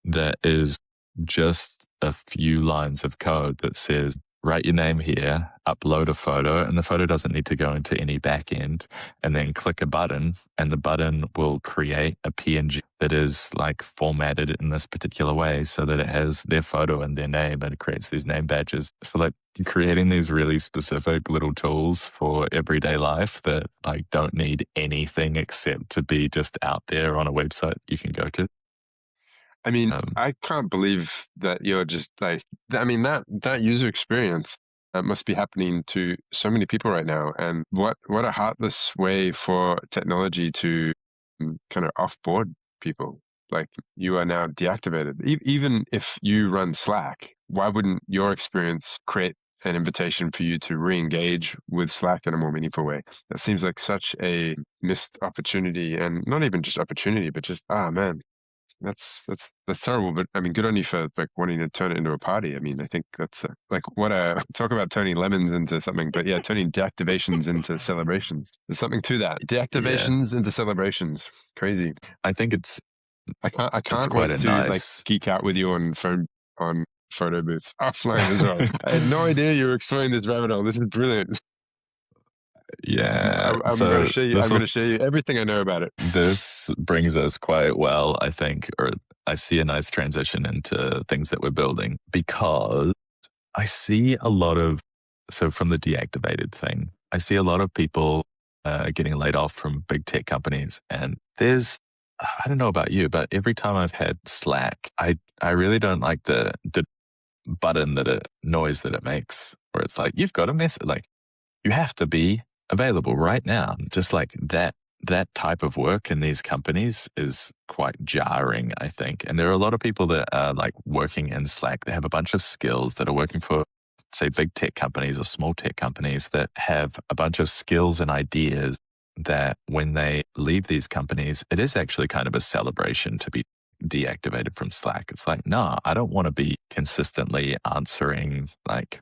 S2: that is just a few lines of code that says, write your name here, upload a photo, and the photo doesn't need to go into any back end, and then click a button, and the button will create a PNG that is like formatted in this particular way so that it has their photo and their name, and it creates these name badges. So like creating these really specific little tools for everyday life that like don't need anything except to be just out there on a website you can go to.
S1: I mean, I can't believe that you're just like, I mean, that user experience must be happening to so many people right now. And what a heartless way for technology to kind of offboard people. Like you are now deactivated. Even if you run Slack, why wouldn't your experience create an invitation for you to re-engage with Slack in a more meaningful way? That seems like such a missed opportunity, and not even just opportunity, but just, man. That's terrible, but I mean, good on you for like wanting to turn it into a party. I mean, I think that's like what a talk about turning lemons into something, but yeah, turning deactivations into celebrations. There's something to that. Deactivations into celebrations. Crazy.
S2: I think it's
S1: I can't
S2: quite
S1: wait
S2: a
S1: to like
S2: nice.
S1: geek out with you on photo booths offline as well. I had no idea you were exploring this rabbit hole. This is brilliant.
S2: Yeah.
S1: I'm going to
S2: So
S1: show you. I'm going to show you everything I know about it.
S2: this brings us quite well, I think, or I see a nice transition into things that we're building, because I see a lot of, so from the deactivated thing, I see a lot of people getting laid off from big tech companies. And there's, I don't know about you, but every time I've had Slack, I really don't like the button noise that it makes, where it's like, you've got a message, like you have to be available right now. Just like that type of work in these companies is quite jarring, I think. And there are a lot of people that are like working in Slack. They have a bunch of skills that are working for, say, big tech companies or small tech companies that have a bunch of skills and ideas that when they leave these companies, it is actually kind of a celebration to be deactivated from Slack. It's like, no, I don't want to be consistently answering like,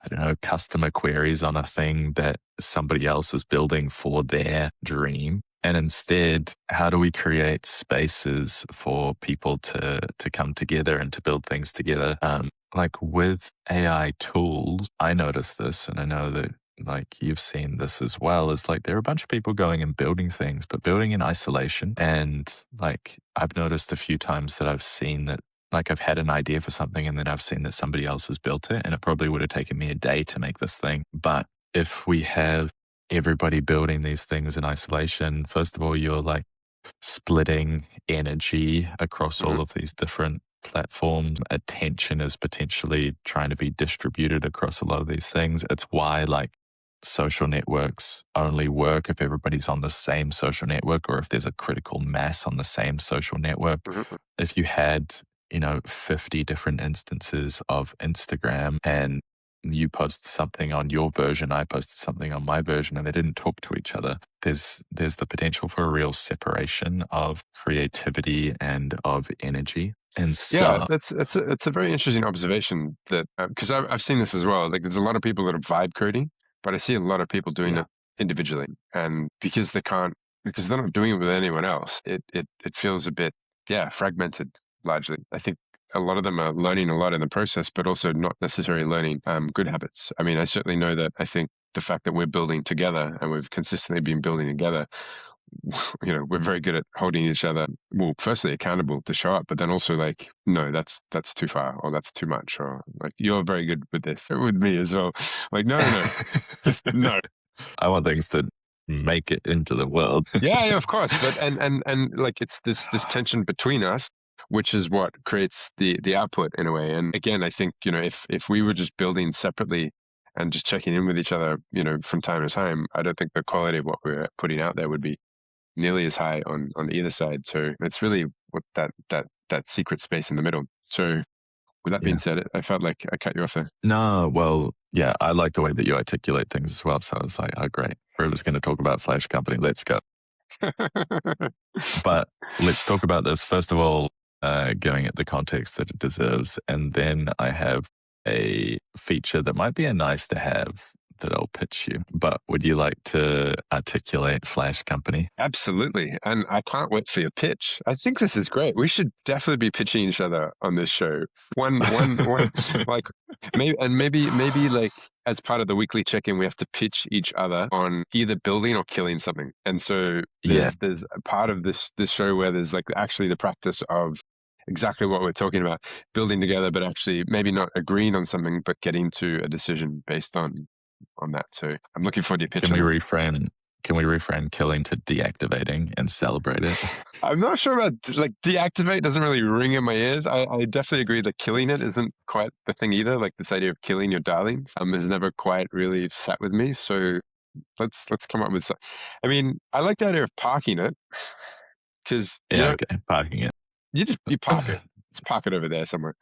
S2: I don't know, customer queries on a thing that somebody else is building for their dream. And instead, how do we create spaces for people to come together and to build things together? Like with AI tools, I noticed this, and I know that like you've seen this as well, is like there are a bunch of people going and building things, but building in isolation. And like I've noticed a few times that I've seen that, like I've had an idea for something and then I've seen that somebody else has built it, and it probably would have taken me a day to make this thing. But if we have everybody building these things in isolation, first of all, you're like splitting energy across all of these different platforms. Attention is potentially trying to be distributed across a lot of these things. It's why like social networks only work if everybody's on the same social network, or if there's a critical mass on the same social network. If you had 50 different instances of Instagram and you posted something on your version, I posted something on my version, and they didn't talk to each other, there's the potential for a real separation of creativity and of energy. And
S1: Yeah,
S2: so,
S1: it's a very interesting observation that because I've seen this as well. Like, there's a lot of people that are vibe coding, but I see a lot of people doing
S2: yeah,
S1: it individually, and because they're not doing it with anyone else, it feels a bit, yeah, fragmented largely. I think a lot of them are learning a lot in the process, but also not necessarily learning good habits. I mean, I certainly know that. I think the fact that we're building together and we've consistently been building together, we're very good at holding each other, well, firstly accountable to show up, but then also like, no, that's too far, or that's too much, or like, you're very good with this, with me as well. Like, no, just no.
S2: I want things to make it into the world.
S1: Yeah, of course. But and like, it's this tension between us, which is what creates the output in a way. And again, I think, if we were just building separately and just checking in with each other, from time to time, I don't think the quality of what we're putting out there would be nearly as high on either side. So it's really what that secret space in the middle. So with that being
S2: Yeah.
S1: said, I felt like I cut you off there.
S2: No, well, yeah, I like the way that you articulate things as well. So I was like, oh, great. We're just going to talk about Flash Company. Let's go. But let's talk about this. First of all, giving it the context that it deserves. And then I have a feature that might be a nice to have that I'll pitch you. But would you like to articulate Flash Company?
S1: Absolutely. And I can't wait for your pitch. I think this is great. We should definitely be pitching each other on this show. One, like, maybe like, as part of the weekly check-in, we have to pitch each other on either building or killing something. And so
S2: Yeah.
S1: there's a part of this show where there's like actually the practice of exactly what we're talking about, building together, but actually maybe not agreeing on something, but getting to a decision based on that. So I'm looking forward to your pitch
S2: Can
S1: on
S2: we
S1: this.
S2: reframe? Can we reframe killing to deactivating and celebrate it?
S1: I'm not sure about, like, deactivate doesn't really ring in my ears. I definitely agree that killing it isn't quite the thing either. Like, this idea of killing your darlings has never quite really sat with me. So let's come up with some. I mean, I like the idea of parking it, because
S2: Yeah, okay, parking it.
S1: you park it. Just park it over there somewhere.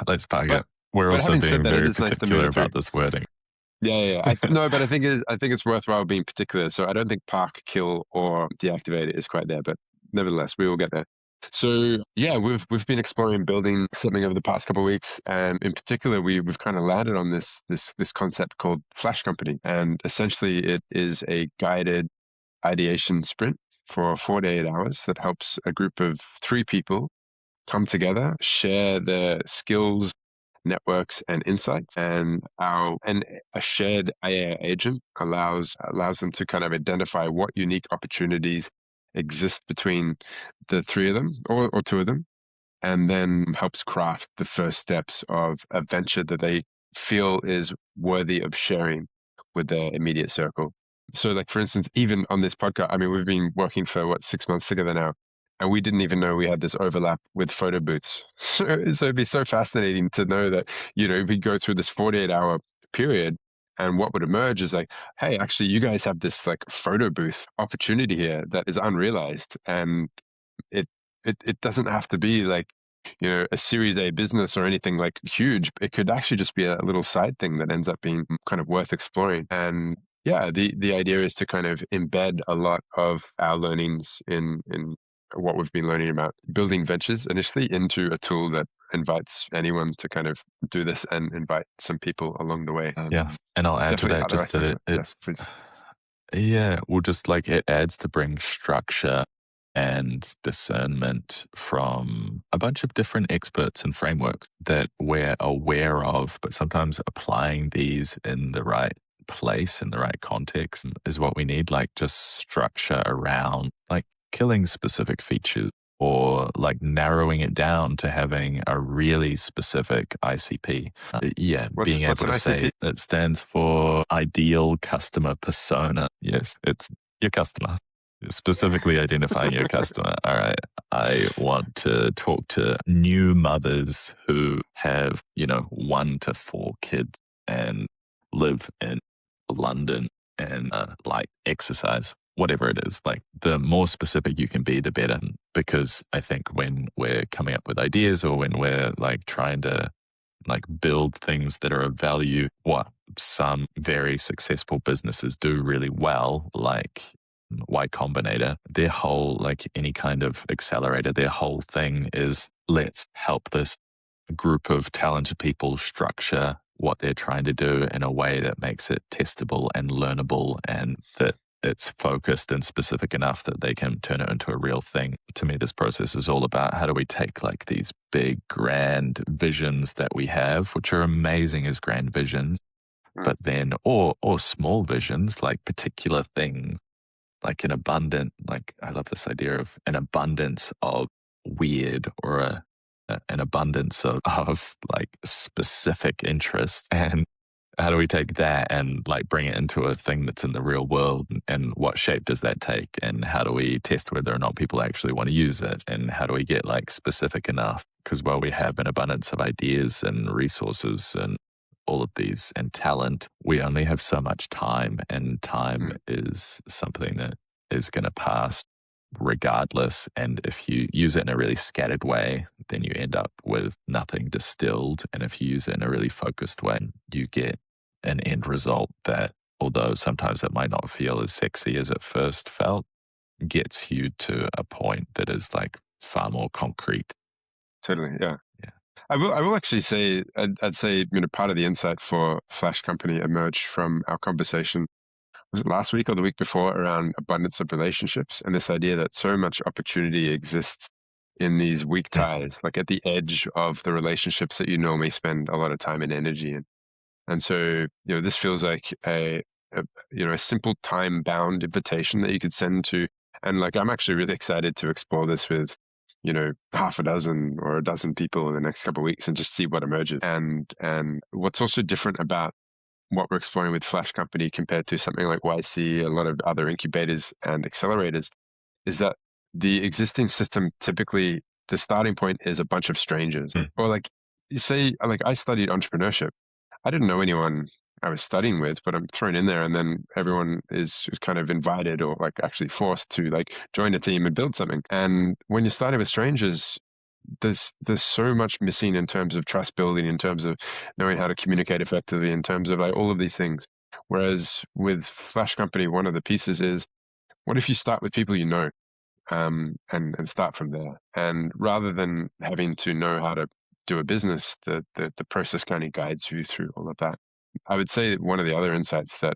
S2: Let's park
S1: But
S2: it. We're
S1: but
S2: also
S1: having said
S2: being
S1: that, it
S2: very
S1: is nice to move
S2: particular
S1: it through.
S2: about this wording.
S1: Yeah. No, but I think it's worthwhile being particular. So I don't think park, kill, or deactivate it is quite there, but nevertheless, we will get there. So yeah, we've been exploring building something over the past couple of weeks, and in particular, we've kind of landed on this concept called Flash Company, and essentially, it is a guided ideation sprint for 48 hours that helps a group of 3 people come together, share their skills, networks, and insights. And a shared AI agent allows them to kind of identify what unique opportunities exist between the 3 of them, or 2 of them, and then helps craft the first steps of a venture that they feel is worthy of sharing with their immediate circle. So, like, for instance, even on this podcast, I mean, we've been working for 6 months together now, and we didn't even know we had this overlap with photo booths. So it'd be so fascinating to know that, we go through this 48-hour period, and what would emerge is like, hey, actually, you guys have this like photo booth opportunity here that is unrealized, and it it doesn't have to be like, a Series A business or anything like huge. It could actually just be a little side thing that ends up being kind of worth exploring. And yeah, the idea is to kind of embed a lot of our learnings in what we've been learning about building ventures initially into a tool that invites anyone to kind of do this and invite some people along the way.
S2: Yeah. And I'll add to
S1: Definitely
S2: that
S1: other
S2: just that
S1: aspects of it. Yes, please.
S2: yeah, well, just like it adds to bring structure and discernment from a bunch of different experts and frameworks that we're aware of, but sometimes applying these in the right place, in the right context is what we need, like just structure around like killing specific features or like narrowing it down to having a really specific ICP. Yeah,
S1: What's
S2: being able
S1: an
S2: to
S1: ICP?
S2: say it stands for ideal customer persona. Yes, it's your customer. Specifically identifying your customer. All right. I want to talk to new mothers who have, 1 to 4 kids and live in London and like exercise, whatever it is. Like the more specific you can be, the better. Because I think when we're coming up with ideas or when we're like trying to like build things that are of value. What some very successful businesses do really well, like Y Combinator, their whole, like any kind of accelerator, their whole thing is let's help this group of talented people structure what they're trying to do in a way that makes it testable and learnable, and that it's focused and specific enough that they can turn it into a real thing. To me, this process is all about how do we take like these big, grand visions that we have, which are amazing as grand visions, but then, or small visions, like particular things, like an abundant, like I love this idea of an abundance of weird, or an abundance of like specific interests. And how do we take that and like bring it into a thing that's in the real world? And what shape does that take? And how do we test whether or not people actually want to use it? And how do we get like specific enough? Because while we have an abundance of ideas and resources and all of these and talent, we only have so much time, and time is something that is going to pass regardless. And if you use it in a really scattered way, then you end up with nothing distilled. And if you use it in a really focused way, you get an end result that, although sometimes it might not feel as sexy as it first felt, gets you to a point that is like far more concrete.
S1: Totally, yeah.
S2: Yeah.
S1: I will actually say, I'd say, part of the insight for Flash Company emerged from our conversation, was it last week or the week before, around abundance of relationships, and this idea that so much opportunity exists in these weak ties, like at the edge of the relationships that you normally spend a lot of time and energy in. And so, this feels like a simple time-bound invitation that you could send to, and like, I'm actually really excited to explore this with, half a dozen or a dozen people in the next couple of weeks and just see what emerges. And what's also different about what we're exploring with Flash Company compared to something like YC, a lot of other incubators and accelerators, is that the existing system, typically the starting point is a bunch of strangers. Or like, you say, like, I studied entrepreneurship. I didn't know anyone I was studying with, but I'm thrown in there, and then everyone is kind of invited or like actually forced to like join a team and build something. And when you're starting with strangers, there's so much missing in terms of trust building, in terms of knowing how to communicate effectively, in terms of like all of these things. Whereas with Flash Company, one of the pieces is, what if you start with people you know, and start from there? And rather than having to know how to do a business, the process kind of guides you through all of that. I would say one of the other insights that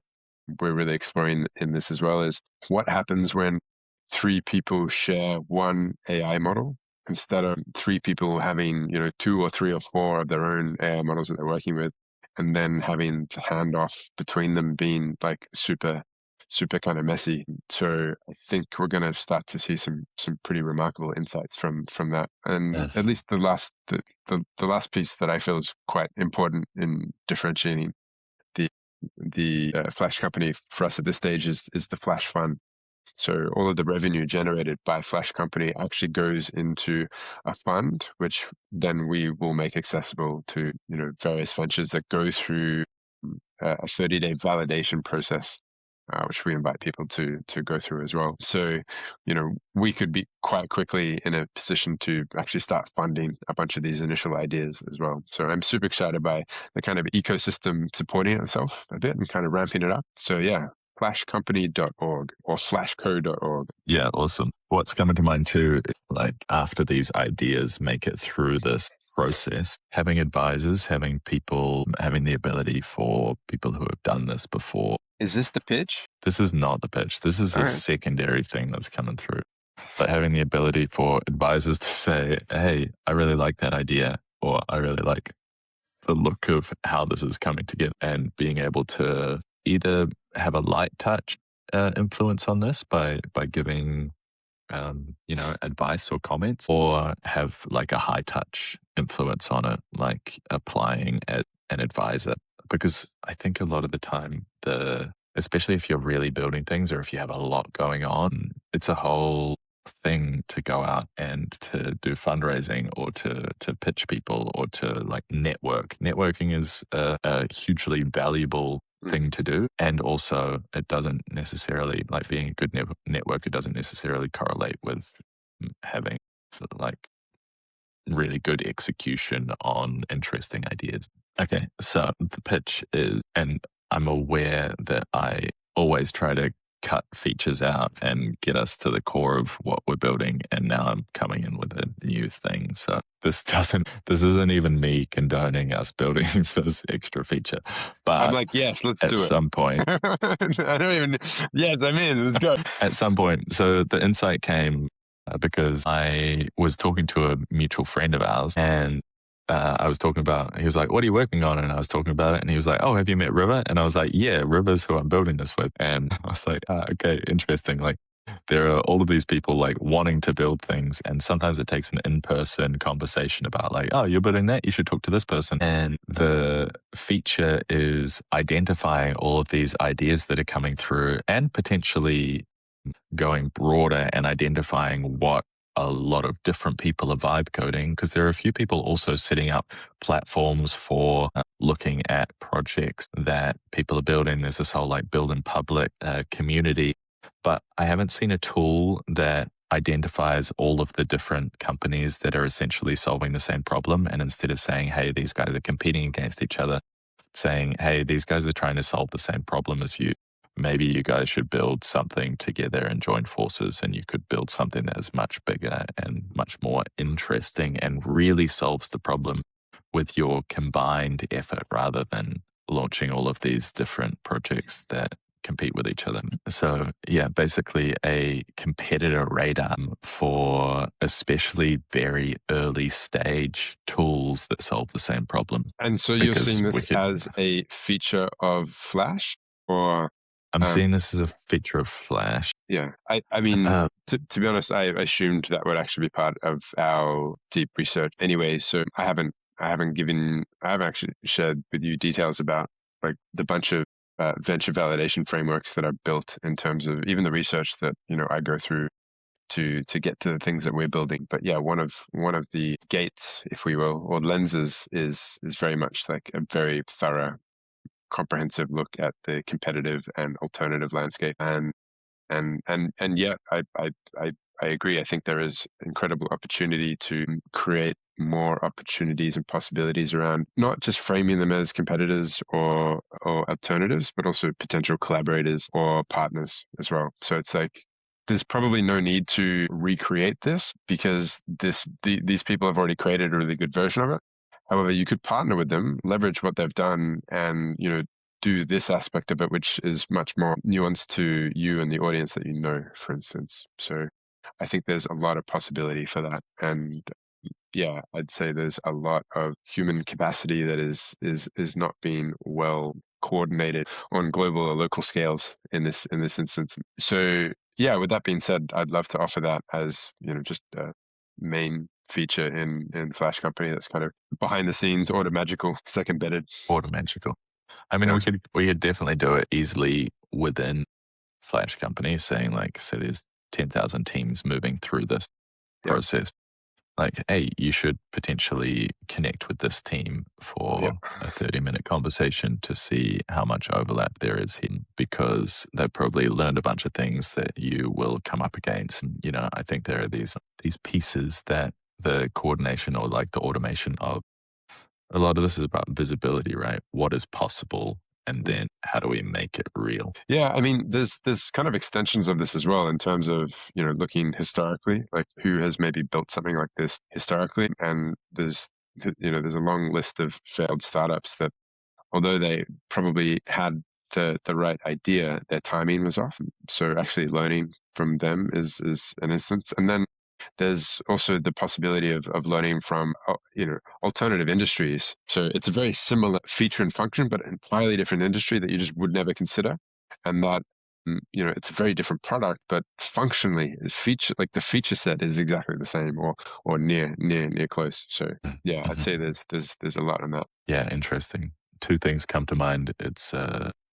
S1: we're really exploring in this as well is what happens when three people share one AI model instead of three people having, two or three or four of their own AI models that they're working with, and then having the handoff between them being like super kind of messy. So I think we're going to start to see some pretty remarkable insights from that. And at least the last piece that I feel is quite important in differentiating the Flash Company for us at this stage is the Flash Fund. So all of the revenue generated by Flash Company actually goes into a fund, which then we will make accessible to various ventures that go through a 30-day validation process, which we invite people to go through as well. So we could be quite quickly in a position to actually start funding a bunch of these initial ideas as well. So I'm super excited by the kind of ecosystem supporting itself a bit and kind of ramping it up. So yeah, flashcompany.org or flashco.org.
S2: Yeah, awesome. What's coming to mind too, like after these ideas make it through this process, having advisors, having people, having the ability for people who have done this before.
S1: Is this the pitch?
S2: This is not the pitch. This is a secondary thing that's coming through. But having the ability for advisors to say, hey, I really like that idea, or I really like the look of how this is coming together, and being able to either have a light touch influence on this by giving advice or comments, or have like a high touch influence on it, like applying as an advisor. Because I think a lot of the time, especially if you're really building things or if you have a lot going on, it's a whole thing to go out and to do fundraising or to pitch people or to like network. Networking is a hugely valuable thing to do, and also it doesn't necessarily, like being a good networker doesn't necessarily correlate with having like really good execution on interesting ideas. Okay, so the pitch is, and I'm aware that I always try to cut features out and get us to the core of what we're building. And now I'm coming in with a new thing. So this isn't even me condoning us building this extra feature.
S1: I'm
S2: But
S1: like, yes, let's
S2: at
S1: do it.
S2: some point,
S1: I don't even. Yes, I'm in. Let's go.
S2: at some point, so the insight came because I was talking to a mutual friend of ours, and I was talking about, he was like, what are you working on? And I was talking about it, and he was like, oh, have you met River? And I was like, yeah, River's who I'm building this with. And I was like, okay, interesting. Like, there are all of these people like wanting to build things, and sometimes it takes an in-person conversation about like, oh, you're building that, you should talk to this person. And the feature is identifying all of these ideas that are coming through and potentially going broader and identifying what a lot of different people are vibe coding, because there are a few people also setting up platforms for looking at projects that people are building. There's this whole like build in public community, but I haven't seen a tool that identifies all of the different companies that are essentially solving the same problem. And instead of saying, hey, these guys are competing against each other, saying, hey, these guys are trying to solve the same problem as you. Maybe you guys should build something together and join forces, and you could build something that is much bigger and much more interesting and really solves the problem with your combined effort rather than launching all of these different projects that compete with each other. So yeah, basically a competitor radar for especially very early stage tools that solve the same problem.
S1: And so you're seeing this as a feature of Flash, or
S2: I'm seeing this as a feature of Flash.
S1: Yeah, I mean, to be honest, I assumed that would actually be part of our deep research anyway. So I haven't actually shared with you details about like the bunch of venture validation frameworks that are built in terms of even the research that I go through to get to the things that we're building. But yeah, one of the gates, if we will, or lenses is very much like a very thorough, comprehensive look at the competitive and alternative landscape. And yeah, I agree. I think there is incredible opportunity to create more opportunities and possibilities around not just framing them as competitors or alternatives, but also potential collaborators or partners as well. So it's like there's probably no need to recreate this because these people have already created a really good version of it. However, you could partner with them, leverage what they've done, and do this aspect of it, which is much more nuanced to you and the audience that you know, for instance. So I think there's a lot of possibility for that. And yeah, I'd say there's a lot of human capacity that is not being well coordinated on global or local scales in this instance. So yeah, with that being said, I'd love to offer that as just a main feature in Flash Company that's kind of behind the scenes, auto magical, second embedded.
S2: Auto magical. I mean,
S1: Yeah.
S2: we could definitely do it easily within Flash Company, saying like, so there's 10,000 teams moving through this process. Like, hey, you should potentially connect with this team for a 30-minute conversation to see how much overlap there is here, because they've probably learned a bunch of things that you will come up against. And, I think there are these pieces that the coordination or like the automation of a lot of this is about visibility, right? What is possible, and then how do we make it real?
S1: Yeah, I mean, there's kind of extensions of this as well in terms of looking historically, like who has maybe built something like this historically, and there's a long list of failed startups that, although they probably had the right idea, their timing was off. So actually learning from them is an instance, and then there's also the possibility of learning from alternative industries. So it's a very similar feature and function, but an entirely different industry that you just would never consider, and that it's a very different product, but functionally, the feature set is exactly the same, or near close. So yeah, I'd say there's a lot on that.
S2: Yeah, interesting. Two things come to mind. It's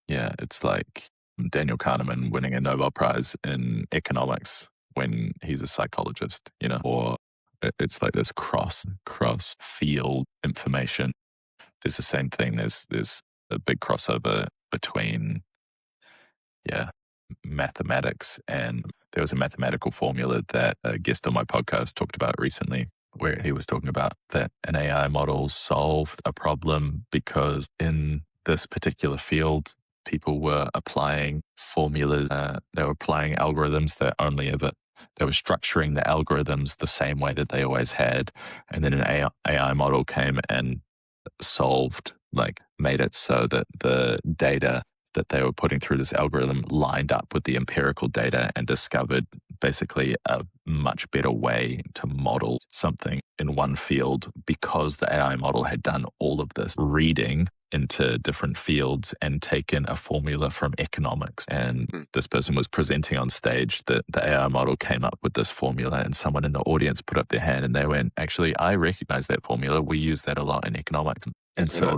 S2: it's like Daniel Kahneman winning a Nobel Prize in economics when he's a psychologist, or it's like this cross field information. There's the same thing. There's a big crossover between mathematics, and there was a mathematical formula that a guest on my podcast talked about recently, where he was talking about that an AI model solved a problem because in this particular field, people were applying formulas, they were applying algorithms that only ever, they were structuring the algorithms the same way that they always had. And then an AI model came and solved, like made it so that the data that they were putting through this algorithm lined up with the empirical data and discovered basically a much better way to model something in one field because the AI model had done all of this reading into different fields and taken a formula from economics. And this person was presenting on stage that the AI model came up with this formula, and someone in the audience put up their hand and they went, actually, I recognize that formula. We use that a lot in economics. And so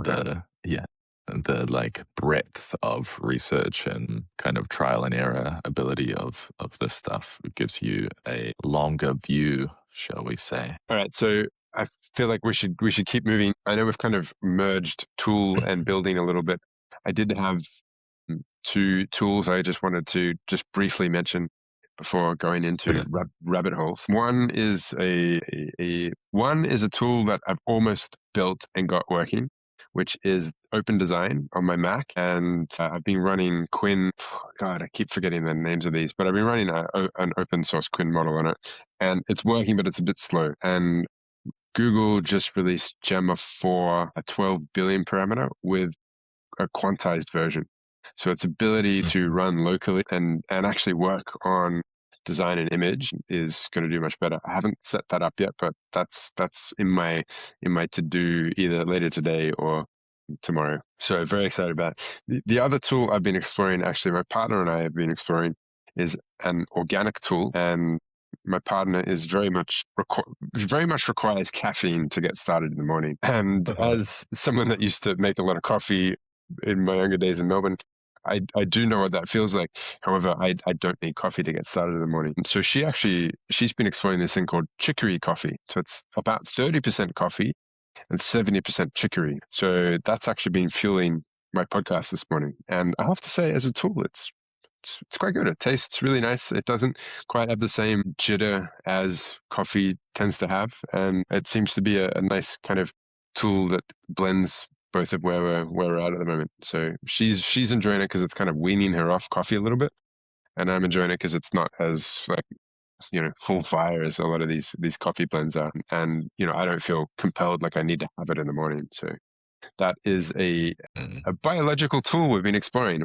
S2: the like breadth of research and kind of trial and error ability of this stuff gives you a longer view, shall we say.
S1: All right, so I feel like we should keep moving. I know we've kind of merged tool and building a little bit. I did have two tools I just wanted to just briefly mention before going into rabbit holes. One is a tool that I've almost built and got working, which is Open Design on my Mac. And I've been running Quinn. God, I keep forgetting the names of these, but I've been running an open source Quinn model on it. And it's working, but it's a bit slow. And Google just released Gemma 4, a 12 billion parameter with a quantized version. So its ability to run locally and actually work on design and image is going to do much better. I haven't set that up yet, but that's in my to do either later today or tomorrow. So very excited about it. The other tool I've been exploring, actually my partner and I have been exploring, is an organic tool, and my partner is very much requires caffeine to get started in the morning. And as someone that used to make a lot of coffee in my younger days in Melbourne, I do know what that feels like. However, I don't need coffee to get started in the morning. So she's been exploring this thing called chicory coffee. So it's about 30% coffee and 70% chicory. So that's actually been fueling my podcast this morning. And I have to say, as a tool, it's quite good. It tastes really nice. It doesn't quite have the same jitter as coffee tends to have. And it seems to be a nice kind of tool that blends both of where we're at the moment. So she's enjoying it because it's kind of weaning her off coffee a little bit. And I'm enjoying it because it's not as like, full fire as a lot of these coffee blends are. And, I don't feel compelled like I need to have it in the morning. So that is a biological tool we've been exploring.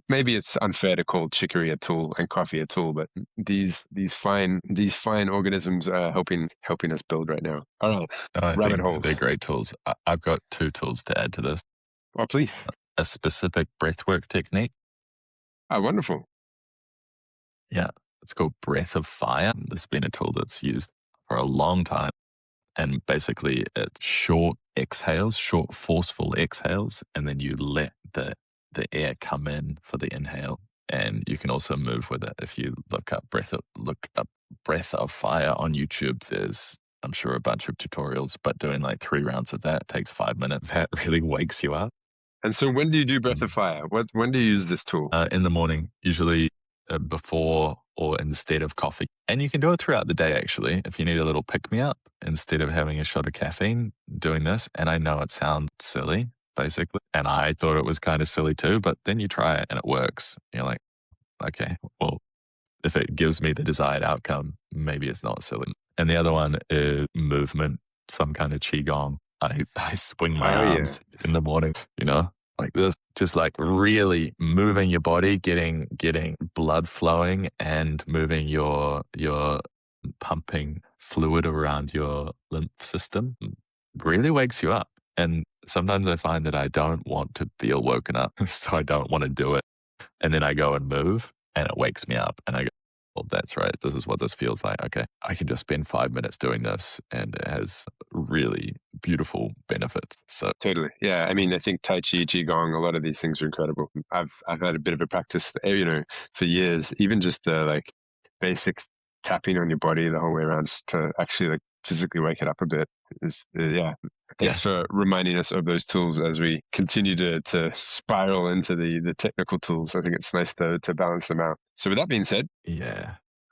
S1: Maybe it's unfair to call chicory a tool and coffee a tool, but these fine organisms are helping us build right now. All right,
S2: I
S1: rabbit
S2: think
S1: holes.
S2: they're great tools. I've got two tools to add to this.
S1: Oh, please.
S2: A specific breathwork technique.
S1: Oh, wonderful.
S2: Yeah, it's called Breath of Fire. This has been a tool that's used for a long time. And basically, it's short exhales, short forceful exhales, and then you let the air come in for the inhale. And you can also move with it. If you look up Breath of Fire on YouTube, there's, I'm sure, a bunch of tutorials, but doing like 3 rounds of that takes 5 minutes. That really wakes you up.
S1: And so when do you do Breath of Fire? When do you use this tool?
S2: In the morning, usually before or instead of coffee. And you can do it throughout the day, actually, if you need a little pick-me-up instead of having a shot of caffeine, doing this. And I know it sounds silly, basically. And I thought it was kind of silly too, but then you try it and it works. You're like, okay, well, if it gives me the desired outcome, maybe it's not silly. And the other one is movement, some kind of qigong. I swing my arms in the morning, like this, just like really moving your body, getting blood flowing and moving your pumping fluid around your lymph system really wakes you up. And sometimes I find that I don't want to feel woken up, so I don't want to do it. And then I go and move and it wakes me up and I go, well, that's right. This is what this feels like. Okay, I can just spend 5 minutes doing this and it has really beautiful benefits. So
S1: totally. Yeah. I mean, I think Tai Chi, Qigong, a lot of these things are incredible. I've had a bit of a practice, for years, even just the like basic tapping on your body the whole way around just to actually like physically wake it up a bit is, Thanks for reminding us of those tools as we continue to spiral into the technical tools. I think it's nice to balance them out. So with that being said,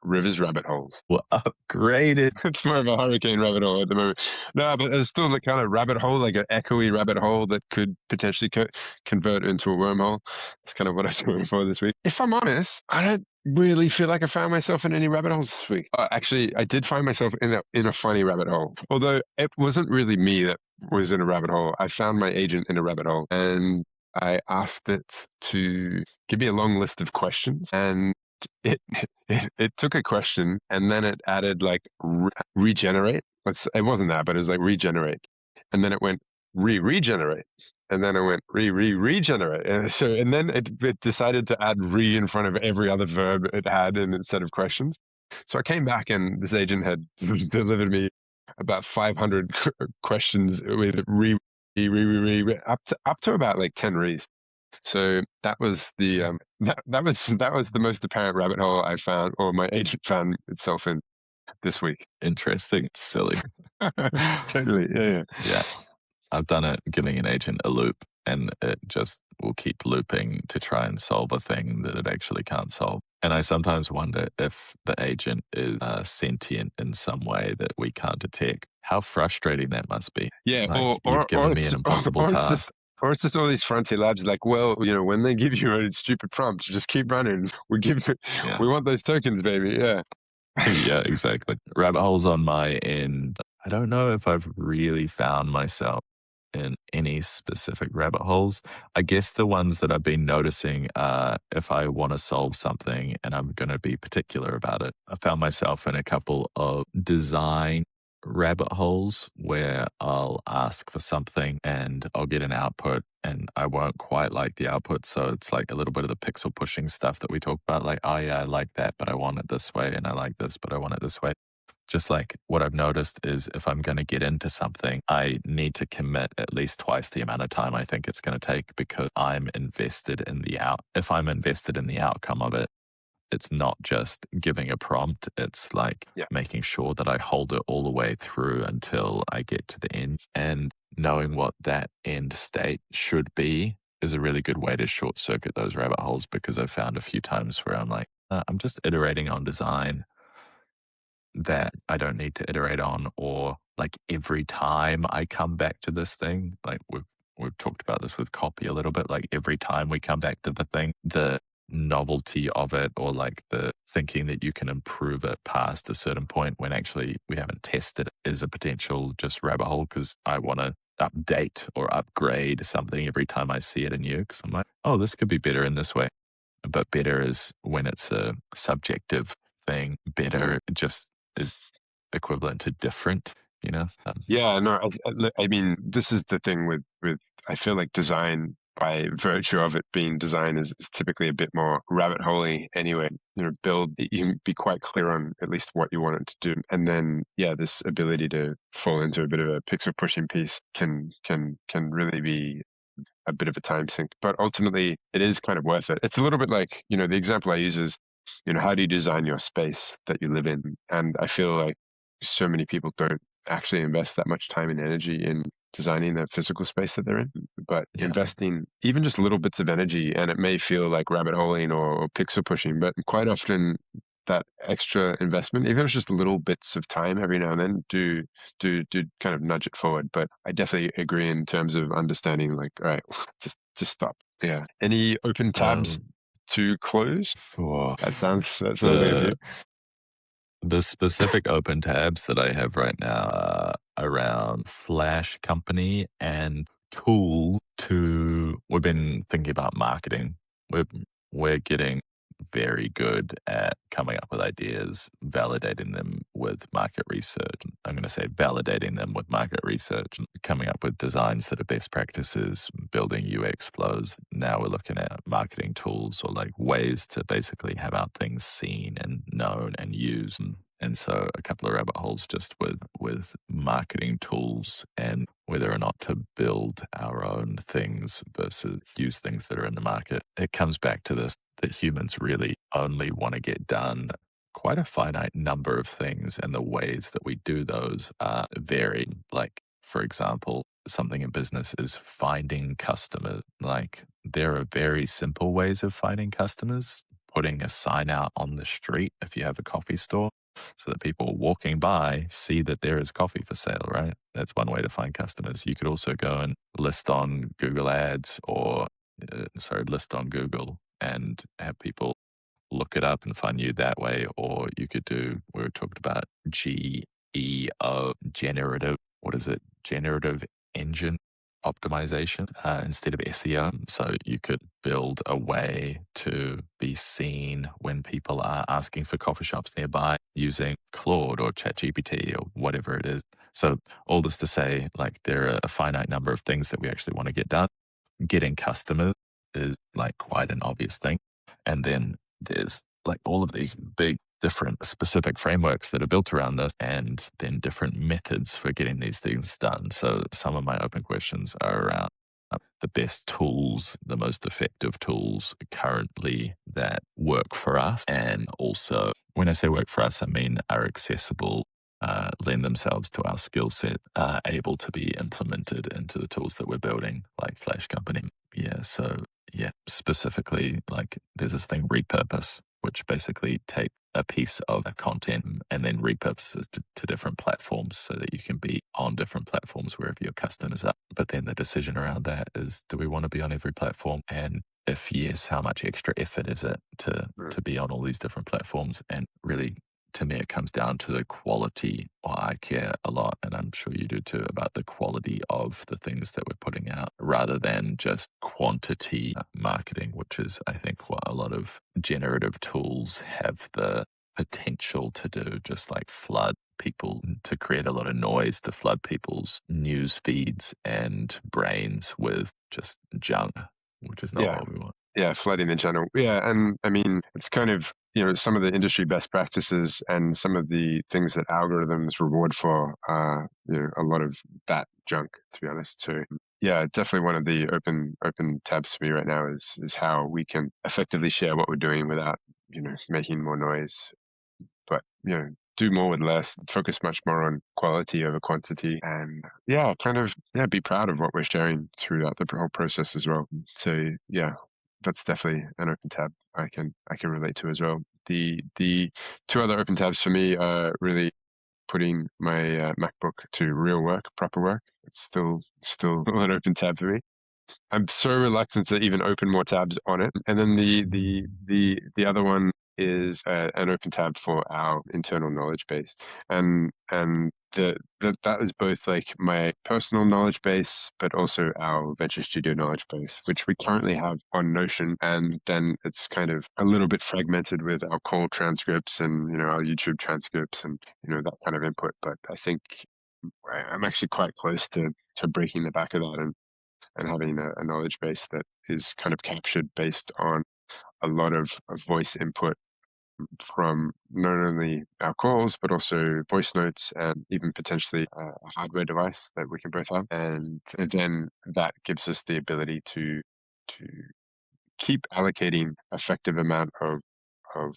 S1: rivers rabbit holes.
S2: Well, upgraded.
S1: It's more of a hurricane rabbit hole at the moment. No, but it's still the kind of rabbit hole, like an echoey rabbit hole that could potentially convert into a wormhole. That's kind of what I was going for this week. If I'm honest, I don't really feel like I found myself in any rabbit holes this week. Actually, I did find myself in a funny rabbit hole, although it wasn't really me that was in a rabbit hole. I found my agent in a rabbit hole, and I asked it to give me a long list of questions, and it it took a question and then it added like regenerate. It wasn't that, but it was like regenerate, and then it went regenerate, and then it went regenerate, and then it decided to add re in front of every other verb it had in its set of questions. So I came back and this agent had delivered me about 500 questions with up to about like 10 re's. So that was the that was the most apparent rabbit hole I found, or my agent found itself in this week.
S2: Interesting. Silly.
S1: Totally, yeah.
S2: Yeah. I've done it giving an agent a loop, and it just will keep looping to try and solve a thing that it actually can't solve. And I sometimes wonder if the agent is sentient in some way that we can't detect. How frustrating that must be.
S1: Yeah,
S2: Like, you've given me an impossible task.
S1: or it's just all these frontier labs like, well, when they give you a stupid prompt, you just keep running.
S2: Yeah.
S1: We want those tokens, baby. Yeah.
S2: Yeah, exactly. Rabbit holes on my end. I don't know if I've really found myself in any specific rabbit holes. I guess the ones that I've been noticing are if I want to solve something and I'm going to be particular about it. I found myself in a couple of design rabbit holes where I'll ask for something and I'll get an output and I won't quite like the output. So it's like a little bit of the pixel pushing stuff that we talk about. Like, oh yeah, I like that, but I want it this way. And I like this, but I want it this way. Just like what I've noticed is if I'm going to get into something, I need to commit at least twice the amount of time I think it's going to take because I'm invested in if I'm invested in the outcome of it, it's not just giving a prompt. It's like making sure that I hold it all the way through until I get to the end. And knowing what that end state should be is a really good way to short circuit those rabbit holes, because I've found a few times where I'm like, I'm just iterating on design that I don't need to iterate on, or like every time I come back to this thing, like we've talked about this with copy a little bit, like every time we come back to the thing, the novelty of it, or like the thinking that you can improve it past a certain point when actually we haven't tested it, is a potential just rabbit hole, because I want to update or upgrade something every time I see it anew, because I'm like, oh, this could be better in this way. But better is when it's a subjective thing. Better just is equivalent to different,
S1: Yeah, no, I mean, this is the thing with I feel like design, by virtue of it being design, is typically a bit more rabbit holey anyway. Build, you can be quite clear on at least what you want it to do, and then this ability to fall into a bit of a pixel pushing piece can really be a bit of a time sink. But ultimately, it is kind of worth it. It's a little bit like, the example I use is, how do you design your space that you live in? And I feel like so many people don't actually invest that much time and energy in designing the physical space that they're in, but investing even just little bits of energy, and it may feel like rabbit holing or pixel pushing, but quite often that extra investment, even if it's just little bits of time every now and then, do kind of nudge it forward. But I definitely agree in terms of understanding, like, all right, just stop. Yeah. Any open tabs to close?
S2: For
S1: That sounds like a few.
S2: The specific open tabs that I have right now are around Flash Company and tool we've been thinking about marketing. We're getting very good at coming up with ideas, validating them with market research. I'm going to say validating them with market research, coming up with designs that are best practices, building UX flows. Now we're looking at marketing tools, or like ways to basically have our things seen and known and used. And so a couple of rabbit holes just with marketing tools and whether or not to build our own things versus use things that are in the market. It comes back to this, that humans really only want to get done quite a finite number of things, and the ways that we do those are varied. Like, for example, something in business is finding customers. Like, there are very simple ways of finding customers, putting a sign out on the street if you have a coffee store so that people walking by see that there is coffee for sale, right? That's one way to find customers. You could also go and list on Google Ads or, list on Google and have people look it up and find you that way. Or you could do, we were talking about GEO, generative, what is it? Generative engine optimization instead of SEO. So you could build a way to be seen when people are asking for coffee shops nearby using Claude or ChatGPT or whatever it is. So all this to say, like, there are a finite number of things that we actually want to get done. Getting customers is like quite an obvious thing. And then there's like all of these big different specific frameworks that are built around this, and then different methods for getting these things done. So some of my open questions are around the best tools, the most effective tools currently that work for us. And also, when I say work for us, I mean are accessible, lend themselves to our skill set, able to be implemented into the tools that we're building, like Flash Company. Yeah. So yeah, specifically, like there's this thing, repurpose, which basically take a piece of a content and then repurposes to different platforms so that you can be on different platforms wherever your customers are. But then the decision around that is, do we want to be on every platform? And if yes, how much extra effort is it to be on all these different platforms? And really, to me, it comes down to the quality, or I care a lot, and I'm sure you do too, about the quality of the things that we're putting out rather than just quantity marketing, which is, I think, what a lot of generative tools have the potential to do, just like flood people, to create a lot of noise, to flood people's news feeds and brains with just junk, which is not
S1: Yeah.
S2: what we want.
S1: Yeah, flooding in general. Yeah, and I mean, it's kind of, some of the industry best practices and some of the things that algorithms reward for are, a lot of that junk, to be honest. So yeah, definitely one of the open tabs for me right now is how we can effectively share what we're doing without, making more noise. But, do more with less, focus much more on quality over quantity, and yeah, kind of, yeah, be proud of what we're sharing throughout the whole process as well. So yeah, that's definitely an open tab I can relate to as well. The two other open tabs for me are really putting my MacBook to real work, proper work. It's still an open tab for me. I'm so reluctant to even open more tabs on it. And then the other one is an open tab for our internal knowledge base, and that is both like my personal knowledge base, but also our venture studio knowledge base, which we currently have on Notion, and then it's kind of a little bit fragmented with our call transcripts and our YouTube transcripts and that kind of input. But I think I'm actually quite close to breaking the back of that and having a knowledge base that is kind of captured based on a lot of voice input from not only our calls, but also voice notes and even potentially a hardware device that we can both have. And then that gives us the ability to keep allocating effective amount of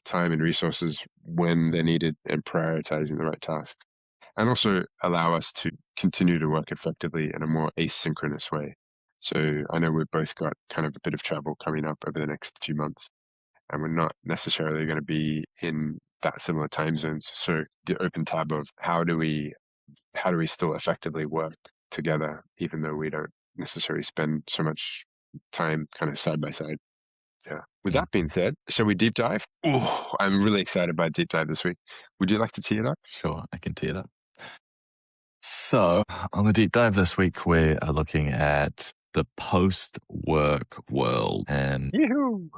S1: time and resources when they're needed and prioritizing the right tasks, and also allow us to continue to work effectively in a more asynchronous way. So I know we've both got kind of a bit of travel coming up over the next few months, and we're not necessarily going to be in that similar time zones. So the open tab of how do we still effectively work together, even though we don't necessarily spend so much time kind of side by side. Yeah. With
S2: Mm.
S1: that being said, shall we deep dive? Oh, I'm really excited by deep dive this week. Would you like to tee it up?
S2: Sure, I can tee it up. So, on the deep dive this week, we are looking at the post work world. And
S1: Yoo-hoo!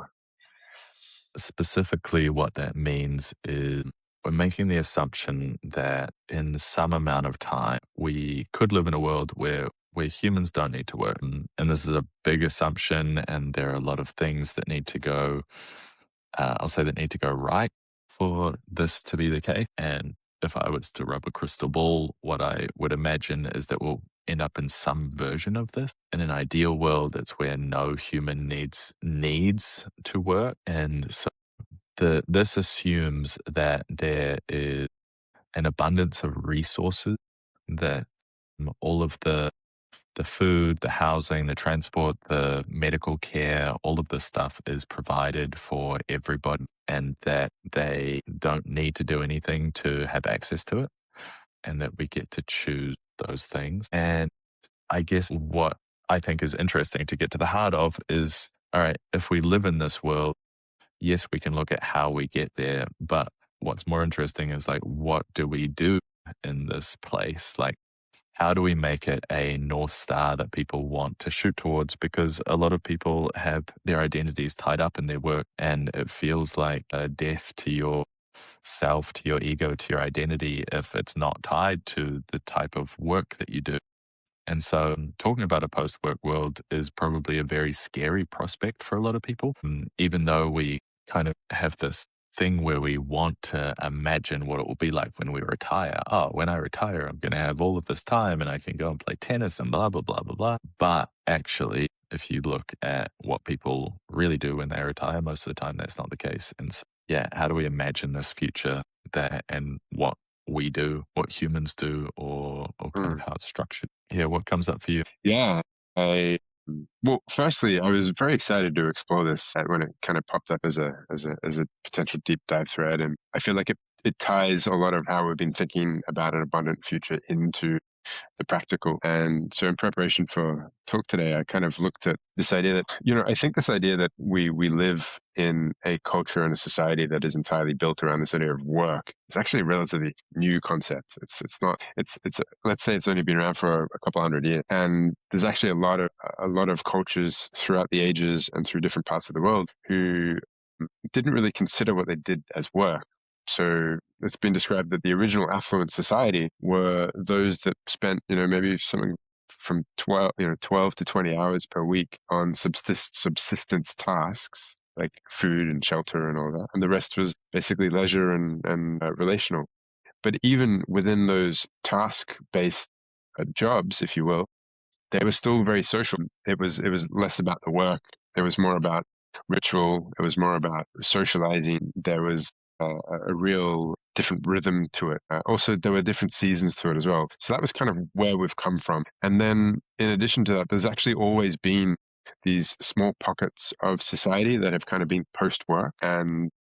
S2: specifically, what that means is we're making the assumption that in some amount of time, we could live in a world where humans don't need to work. And this is a big assumption, and there are a lot of things that need to go, I'll say, that need to go right for this to be the case. And if I was to rub a crystal ball, what I would imagine is that we'll end up in some version of this. In an ideal world, it's where no human needs to work. And so this assumes that there is an abundance of resources, that all of the the food, the housing, the transport, the medical care, all of this stuff is provided for everybody and that they don't need to do anything to have access to it and that we get to choose those things. And I guess what I think is interesting to get to the heart of is, all right, if we live in this world, yes, we can look at how we get there, but what's more interesting is like, what do we do in this place? Like, how do we make it a North Star that people want to shoot towards? Because a lot of people have their identities tied up in their work, and it feels like a death to your self, to your ego, to your identity if it's not tied to the type of work that you do. And so talking about a post work world is probably a very scary prospect for a lot of people, even though we kind of have this thing where we want to imagine what it will be like when we retire. Oh, when I retire, I'm going to have all of this time and I can go and play tennis and blah, blah, blah, blah, blah. But actually, if you look at what people really do when they retire, most of the time that's not the case. And so, yeah, how do we imagine this future that and what we do, what humans do, or kind of
S1: Mm.
S2: how it's structured? Yeah, what comes up for you?
S1: Yeah, I well, firstly, I was very excited to explore this when it kind of popped up as a potential deep dive thread, and I feel like it ties a lot of how we've been thinking about an abundant future into the practical. And so in preparation for talk today, I kind of looked at this idea that, I think this idea that we live in a culture and a society that is entirely built around this idea of work is actually a relatively new concept. It's not, let's say it's only been around for a couple hundred years. And there's actually a lot of cultures throughout the ages and through different parts of the world who didn't really consider what they did as work. So it's been described that the original affluent society were those that spent, maybe something from 12 to 20 hours per week on subsistence tasks like food and shelter and all that. And the rest was basically leisure and relational. But even within those task-based jobs, if you will, they were still very social. It was less about the work. It was more about ritual. It was more about socializing. There was a real different rhythm to it. Also, there were different seasons to it as well. So that was kind of where we've come from. And then, in addition to that, there's actually always been these small pockets of society that have kind of been post-work. And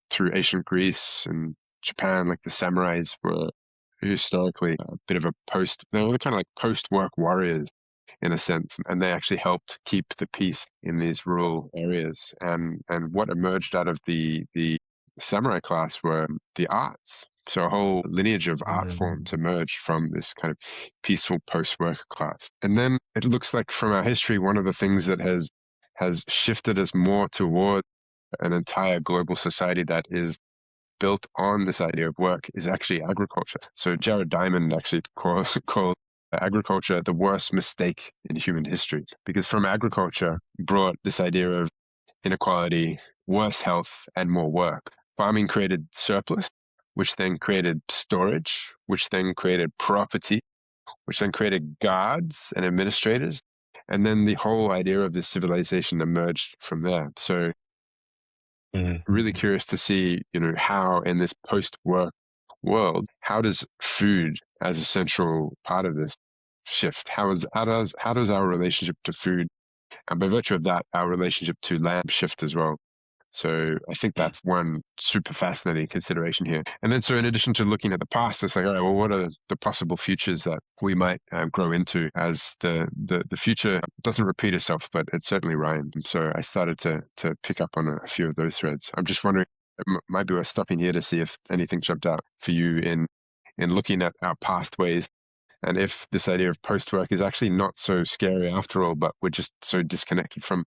S1: through ancient Greece and Japan, like the samurais were historically a bit of they were kind of like post-work warriors in a sense, and they actually helped keep the peace in these rural areas. And what emerged out of the samurai class were the arts. So a whole lineage of art
S2: Mm.
S1: forms emerged from this kind of peaceful post-work class. And then it looks like from our history, one of the things that has shifted us more toward an entire global society that is built on this idea of work is actually agriculture. So Jared Diamond actually called agriculture the worst mistake in human history, because from agriculture brought this idea of inequality, worse health, and more work. Farming created surplus, which then created storage, which then created property, which then created guards and administrators. And then the whole idea of this civilization emerged from there. So really
S2: Mhm.
S1: curious to see, how in this post-work world, how does food as a central part of this shift? How does our relationship to food, and by virtue of that, our relationship to land shift as well? So I think
S2: Mm.
S1: that's one super fascinating consideration here. And then, so in addition to looking at the past, it's like, all right, well, what are the possible futures that we might grow into as the future doesn't repeat itself, but it certainly rhymed. And so I started to pick up on a few of those threads. I'm just wondering, might be worth stopping here to see if anything jumped out for you in looking at our past ways, and if this idea of post work is actually not so scary after all, but we're just so disconnected from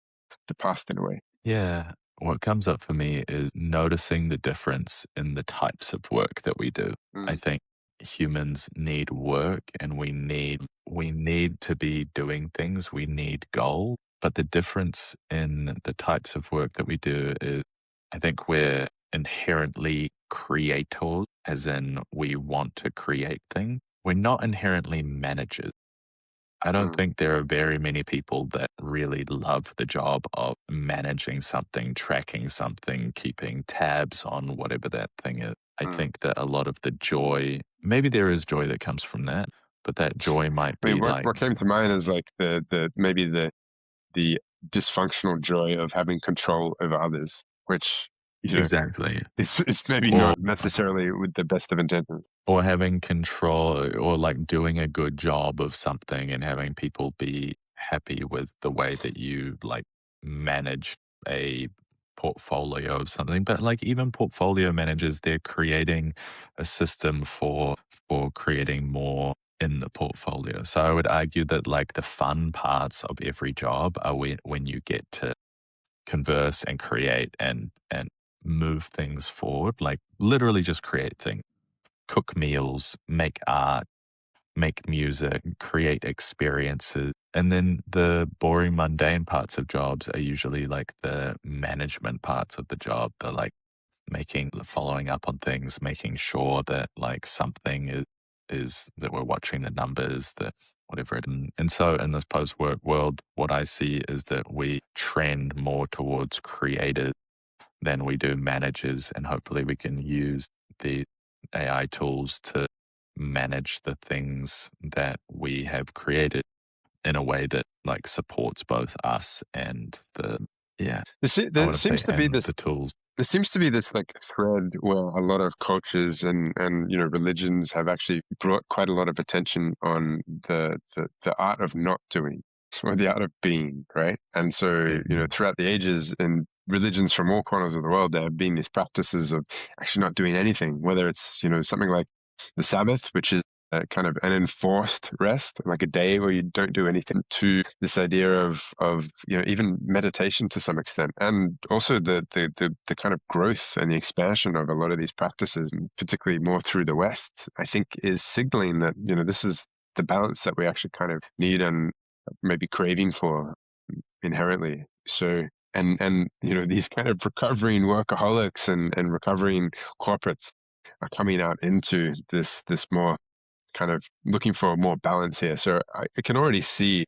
S1: the past in a way.
S2: Yeah. What comes up for me is noticing the difference in the types of work that we do. I
S1: Mm,
S2: think humans need work and we need to be doing things. We need goal. But the difference in the types of work that we do is I think we're inherently creators, as in we want to create things. We're not inherently managers. I don't
S1: mm,
S2: think there are very many people that really love the job of managing something, tracking something, keeping tabs on whatever that thing is. I
S1: mm,
S2: think that a lot of the joy, maybe there is joy that comes from that, but that joy might
S1: I mean,
S2: be
S1: what
S2: like
S1: came to mind is like maybe the dysfunctional joy of having control over others, which, you know,
S2: exactly,
S1: is maybe
S2: or
S1: not necessarily with the best of intentions.
S2: having control, or like doing a good job of something and having people be happy with the way that you like manage a portfolio of something. But like even portfolio managers, they're creating a system for creating more in the portfolio. So I would argue that like the fun parts of every job are when you get to converse and create and move things forward, like literally just create things, cook meals, make art, make music, create experiences. And then the boring, mundane parts of jobs are usually like the management parts of the job, the like following up on things, making sure that like something is that we're watching the numbers, that whatever it is. And so in this post-work world, what I see is that we trend more towards creators than we do managers, and hopefully we can use the AI tools to manage the things that we have created in a way that like supports both us and I
S1: There
S2: want to say
S1: seems to be
S2: and
S1: this
S2: the tools.
S1: there seems to be this like thread where a lot of cultures and religions have actually brought quite a lot of attention on the art of not doing or the art of being, right? And so, throughout the ages in religions from all corners of the world, there have been these practices of actually not doing anything, whether it's, something like the Sabbath, which is kind of an enforced rest, like a day where you don't do anything, to this idea of even meditation to some extent, and also the kind of growth and the expansion of a lot of these practices, and particularly more through the West, I think is signaling that this is the balance that we actually kind of need and maybe craving for inherently. So and these kind of recovering workaholics and recovering corporates are coming out into this more kind of looking for more balance here. So I can already see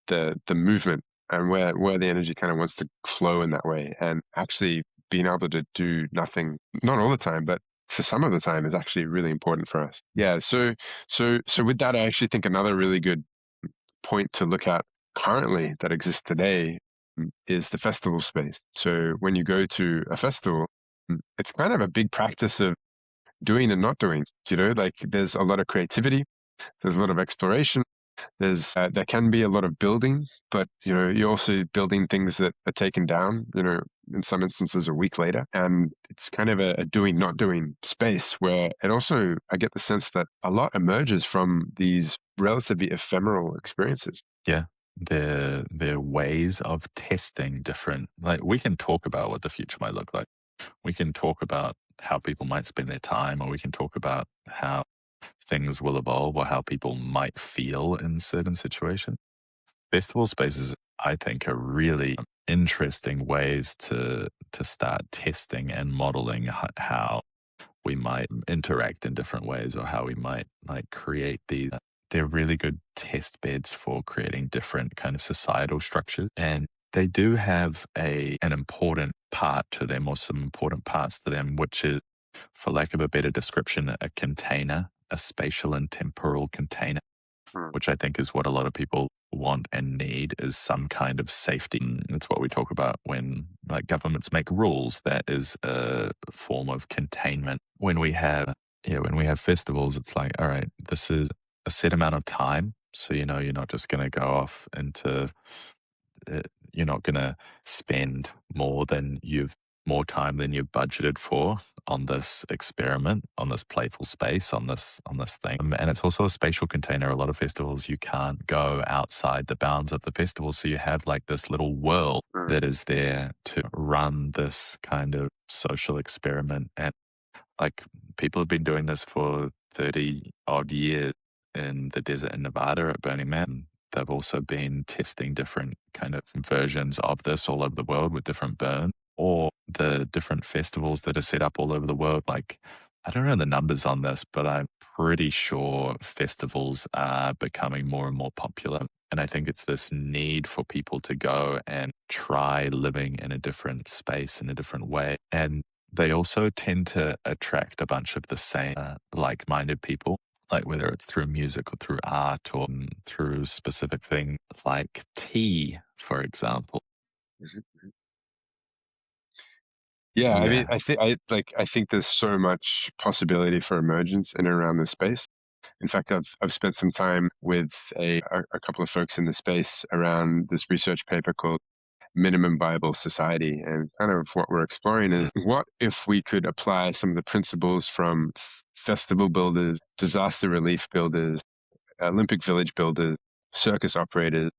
S1: the movement and where the energy kind of wants to flow in that way, and actually being able to do nothing, not all the time, but for some of the time, is actually really important for us. Yeah. So with that, I actually think another really good point to look at currently that exists today is the festival space. So when you go to a festival, it's kind of a big practice of doing and not doing. Like there's a lot of creativity, there's a lot of exploration, there can be a lot of building, but you're also building things that are taken down, in some instances a week later. And it's kind of a doing, not doing space where it also, I get the sense that a lot emerges from these relatively ephemeral experiences.
S2: Yeah. Their ways of testing different, like we can talk about what the future might look like. We can talk about how people might spend their time, or we can talk about how things will evolve or how people might feel in certain situations. Festival spaces, I think, are really interesting ways to start testing and modeling how we might interact in different ways, or how we might like create these. They're really good test beds for creating different kind of societal structures, and they do have an important part to them, or some important parts to them, which is, for lack of a better description, a container, a spatial and temporal container,
S1: Hmm.
S2: which I think is what a lot of people want and need, is some kind of safety. It's what we talk about when like governments make rules. That is a form of containment. When we have festivals, it's like, all right, this is a set amount of time. So, you're not just going to go off into you're not going to spend more time than you've budgeted for on this experiment, on this playful space, on this thing. And it's also a spatial container. A lot of festivals, you can't go outside the bounds of the festival, so you have like this little world
S1: Hmm.
S2: that is there to run this kind of social experiment. And like people have been doing this for 30 odd years in the desert in Nevada at Burning Man. They've also been testing different kind of versions of this all over the world with different burns, or the different festivals that are set up all over the world. Like, I don't know the numbers on this, but I'm pretty sure festivals are becoming more and more popular. And I think it's this need for people to go and try living in a different space in a different way. And they also tend to attract a bunch of the same like-minded people. like whether it's through music or through art or through specific things like tea, for example.
S1: Mhm. Yeah, I mean,
S2: Yeah.
S1: I think there's so much possibility for emergence in and around this space. In fact, I've spent some time with a couple of folks in the space around this research paper called Minimum Viable Society. And kind of what we're exploring is, what if we could apply some of the principles from festival builders, disaster relief builders, Olympic Village builders, circus operators,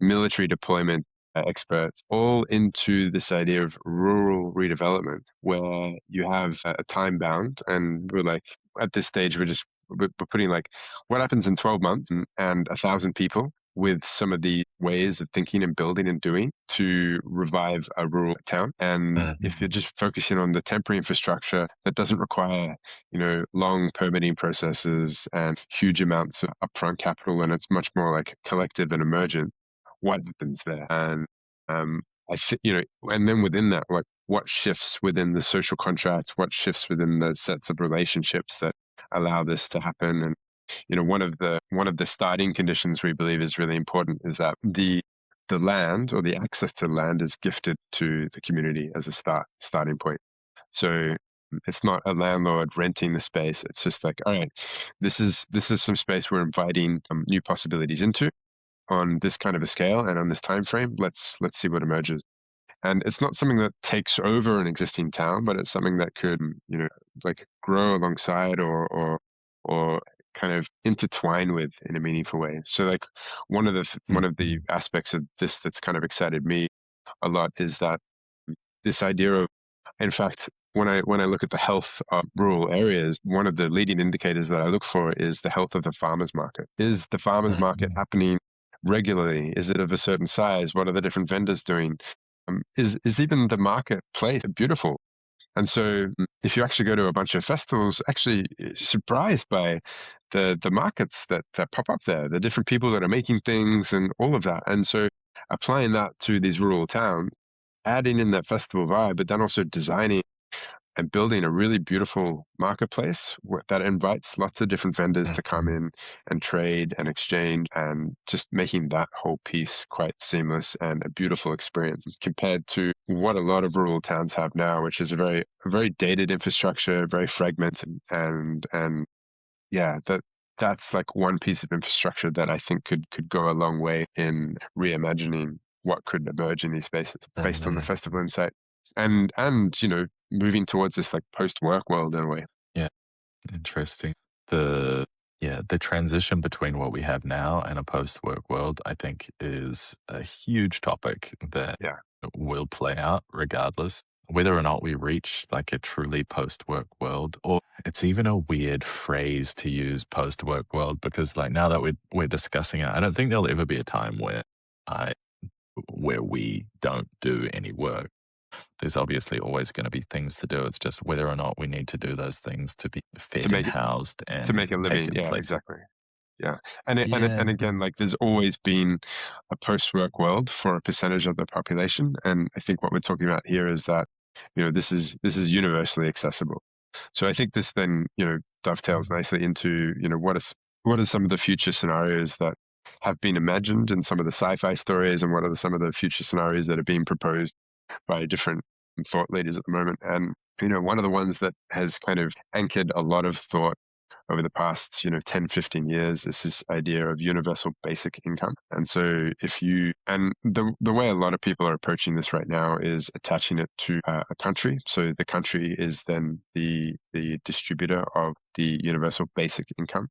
S1: military deployment experts, all into this idea of rural redevelopment, where you have a time bound, and we're like, at this stage, we're putting like, what happens in 12 months and 1,000 people with some of the ways of thinking and building and doing to revive a rural town. And if you're just focusing on the temporary infrastructure that doesn't require, long permitting processes and huge amounts of upfront capital, and it's much more like collective and emergent, what happens there? And I think, and then within that, what shifts within the social contract, what shifts within the sets of relationships that allow this to happen. And one of the starting conditions we believe is really important is that the land, or the access to land, is gifted to the community as a starting point. So it's not a landlord renting the space. It's just like, all right, this is some space we're inviting new possibilities into on this kind of a scale and on this time frame. Let's see what emerges. And it's not something that takes over an existing town, but it's something that could, like grow alongside, or kind of intertwine with in a meaningful way. So like one of the aspects of this that's kind of excited me a lot is that this idea of, in fact, when I look at the health of rural areas, one of the leading indicators that I look for is the health of the farmers market. Is the farmers market happening regularly? Is it of a certain size? What are the different vendors doing? Is even the marketplace beautiful? And so if you actually go to a bunch of festivals, actually surprised by the markets that pop up there, the different people that are making things and all of that. And so applying that to these rural towns, adding in that festival vibe, but then also designing and building a really beautiful marketplace that invites lots of different vendors to come in and trade and exchange, and just making that whole piece quite seamless and a beautiful experience compared to what a lot of rural towns have now, which is a very dated infrastructure, very fragmented. And yeah, that's like one piece of infrastructure that I think could go a long way in reimagining what could emerge in these spaces based on the festival insight. And moving towards this like post-work world in a way.
S2: Yeah, interesting. The the transition between what we have now and a post-work world, I think, is a huge topic that
S1: Yeah.
S2: will play out regardless. Whether or not we reach like a truly post-work world, or it's even a weird phrase to use, post-work world, because like now that we're discussing it, I don't think there'll ever be a time I where we don't do any work. There's obviously always going to be things to do. It's just whether or not we need to do those things to be
S1: To
S2: fed and
S1: make
S2: housed
S1: to
S2: and
S1: make a living.
S2: taken
S1: Yeah,
S2: places.
S1: exactly. Yeah. And
S2: Yeah.
S1: again, like there's always been a post-work world for a percentage of the population. And I think what we're talking about here is that, this is universally accessible. So I think this then, dovetails nicely into, what are some of the future scenarios that have been imagined in some of the sci-fi stories, and what are some of the future scenarios that are being proposed by different thought leaders at the moment. And, one of the ones that has kind of anchored a lot of thought over the past 10, 15 years is this idea of universal basic income. And so the way a lot of people are approaching this right now is attaching it to a country. So the country is then the distributor of the universal basic income.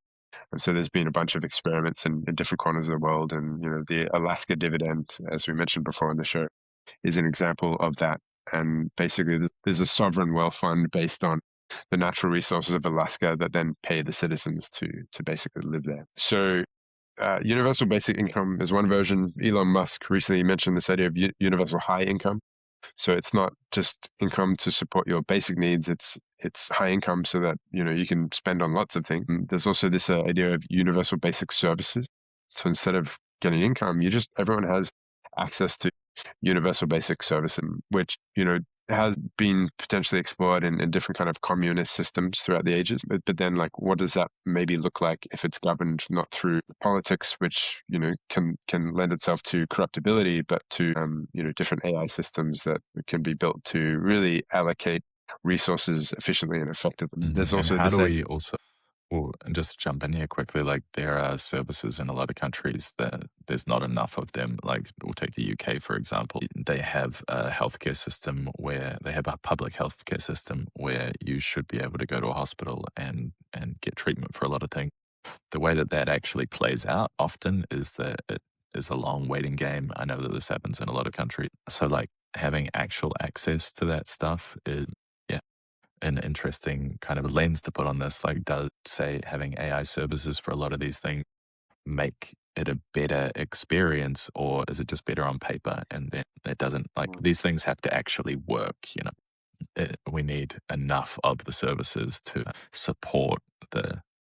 S1: And so there's been a bunch of experiments in different corners of the world. And the Alaska dividend, as we mentioned before on the show, is an example of that. And basically there's a sovereign wealth fund based on the natural resources of Alaska that then pay the citizens to basically live there. So universal basic income is one version. Elon Musk recently mentioned this idea of universal high income. So it's not just income to support your basic needs. It's high income so that you can spend on lots of things. And there's also this idea of universal basic services. So instead of getting income, everyone has access to universal basic service, which has been potentially explored in different kind of communist systems throughout the ages. But then, like, what does that maybe look like if it's governed not through politics, which can lend itself to corruptibility, but to different AI systems that can be built to really allocate resources efficiently and effectively. There's
S2: And
S1: also
S2: how
S1: this
S2: do we also, well, and just jump in here quickly, like there are services in a lot of countries that there's not enough of them. Like we'll take the UK, for example. They have a healthcare system where they have a public healthcare system where you should be able to go to a hospital and get treatment for a lot of things. The way that that actually plays out often is that it is a long waiting game. I know that this happens in a lot of countries. So like having actual access to that stuff is, yeah, an interesting kind of lens to put on this. Like, does, say, having AI services for a lot of these things make it a better experience, or is it just better on paper? And then it doesn't, like, these things have to actually work, you know? We need enough of the services to support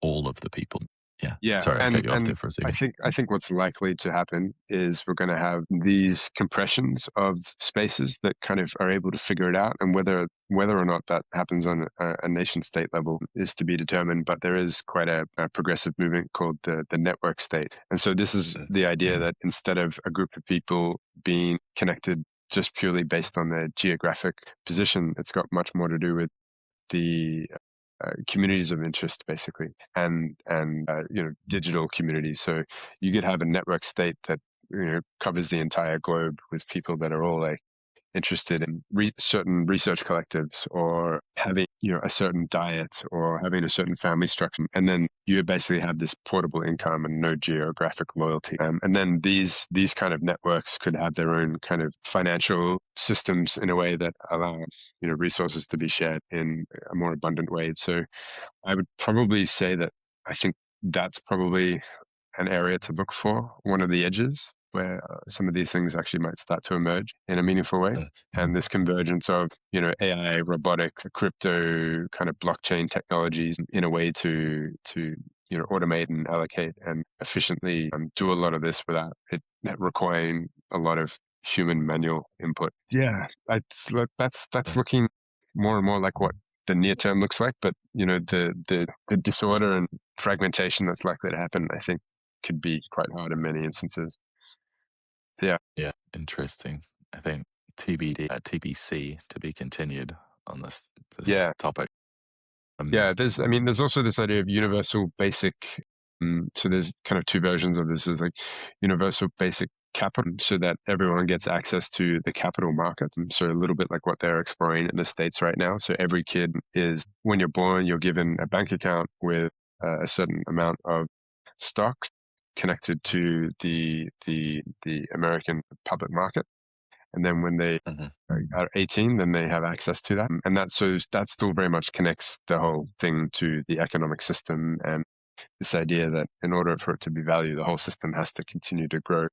S2: all of the people. Yeah.
S1: Yeah,
S2: Sorry, I cut you off
S1: and
S2: there for a
S1: I
S2: second.
S1: think what's likely to happen is we're going to have these compressions of spaces that kind of are able to figure it out, and whether or not that happens on a nation state level is to be determined. But there is quite a progressive movement called the network state, and so this is the idea that instead of a group of people being connected just purely based on their geographic position, it's got much more to do with the communities of interest, basically, and digital communities. So you could have a network state that covers the entire globe with people that are all like interested in certain research collectives, or having a certain diet, or having a certain family structure, and then you basically have this portable income and no geographic loyalty. And then these kind of networks could have their own kind of financial systems in a way that allow resources to be shared in a more abundant way. So I would probably say that I think that's probably an area to look for, one of the edges where some of these things actually might start to emerge in a meaningful way. And this convergence of, AI, robotics, crypto, kind of blockchain technologies in a way to automate and allocate and efficiently do a lot of this without it requiring a lot of human manual input. Yeah, that's looking more and more like what the near term looks like, but the disorder and fragmentation that's likely to happen, I think, could be quite hard in many instances. Yeah.
S2: Yeah, interesting. I think TBD, TBC to be continued on this
S1: Yeah.
S2: topic.
S1: Yeah. There's also this idea of universal basic. So there's kind of two versions of this. Is like universal basic capital, so that everyone gets access to the capital market. And so a little bit like what they're exploring in the States right now. So every kid when you're born, you're given a bank account with a certain amount of stocks connected to the American public market. And then when they are 18, then they have access to that. And that still very much connects the whole thing to the economic system, and this idea that in order for it to be valued, the whole system has to continue to grow.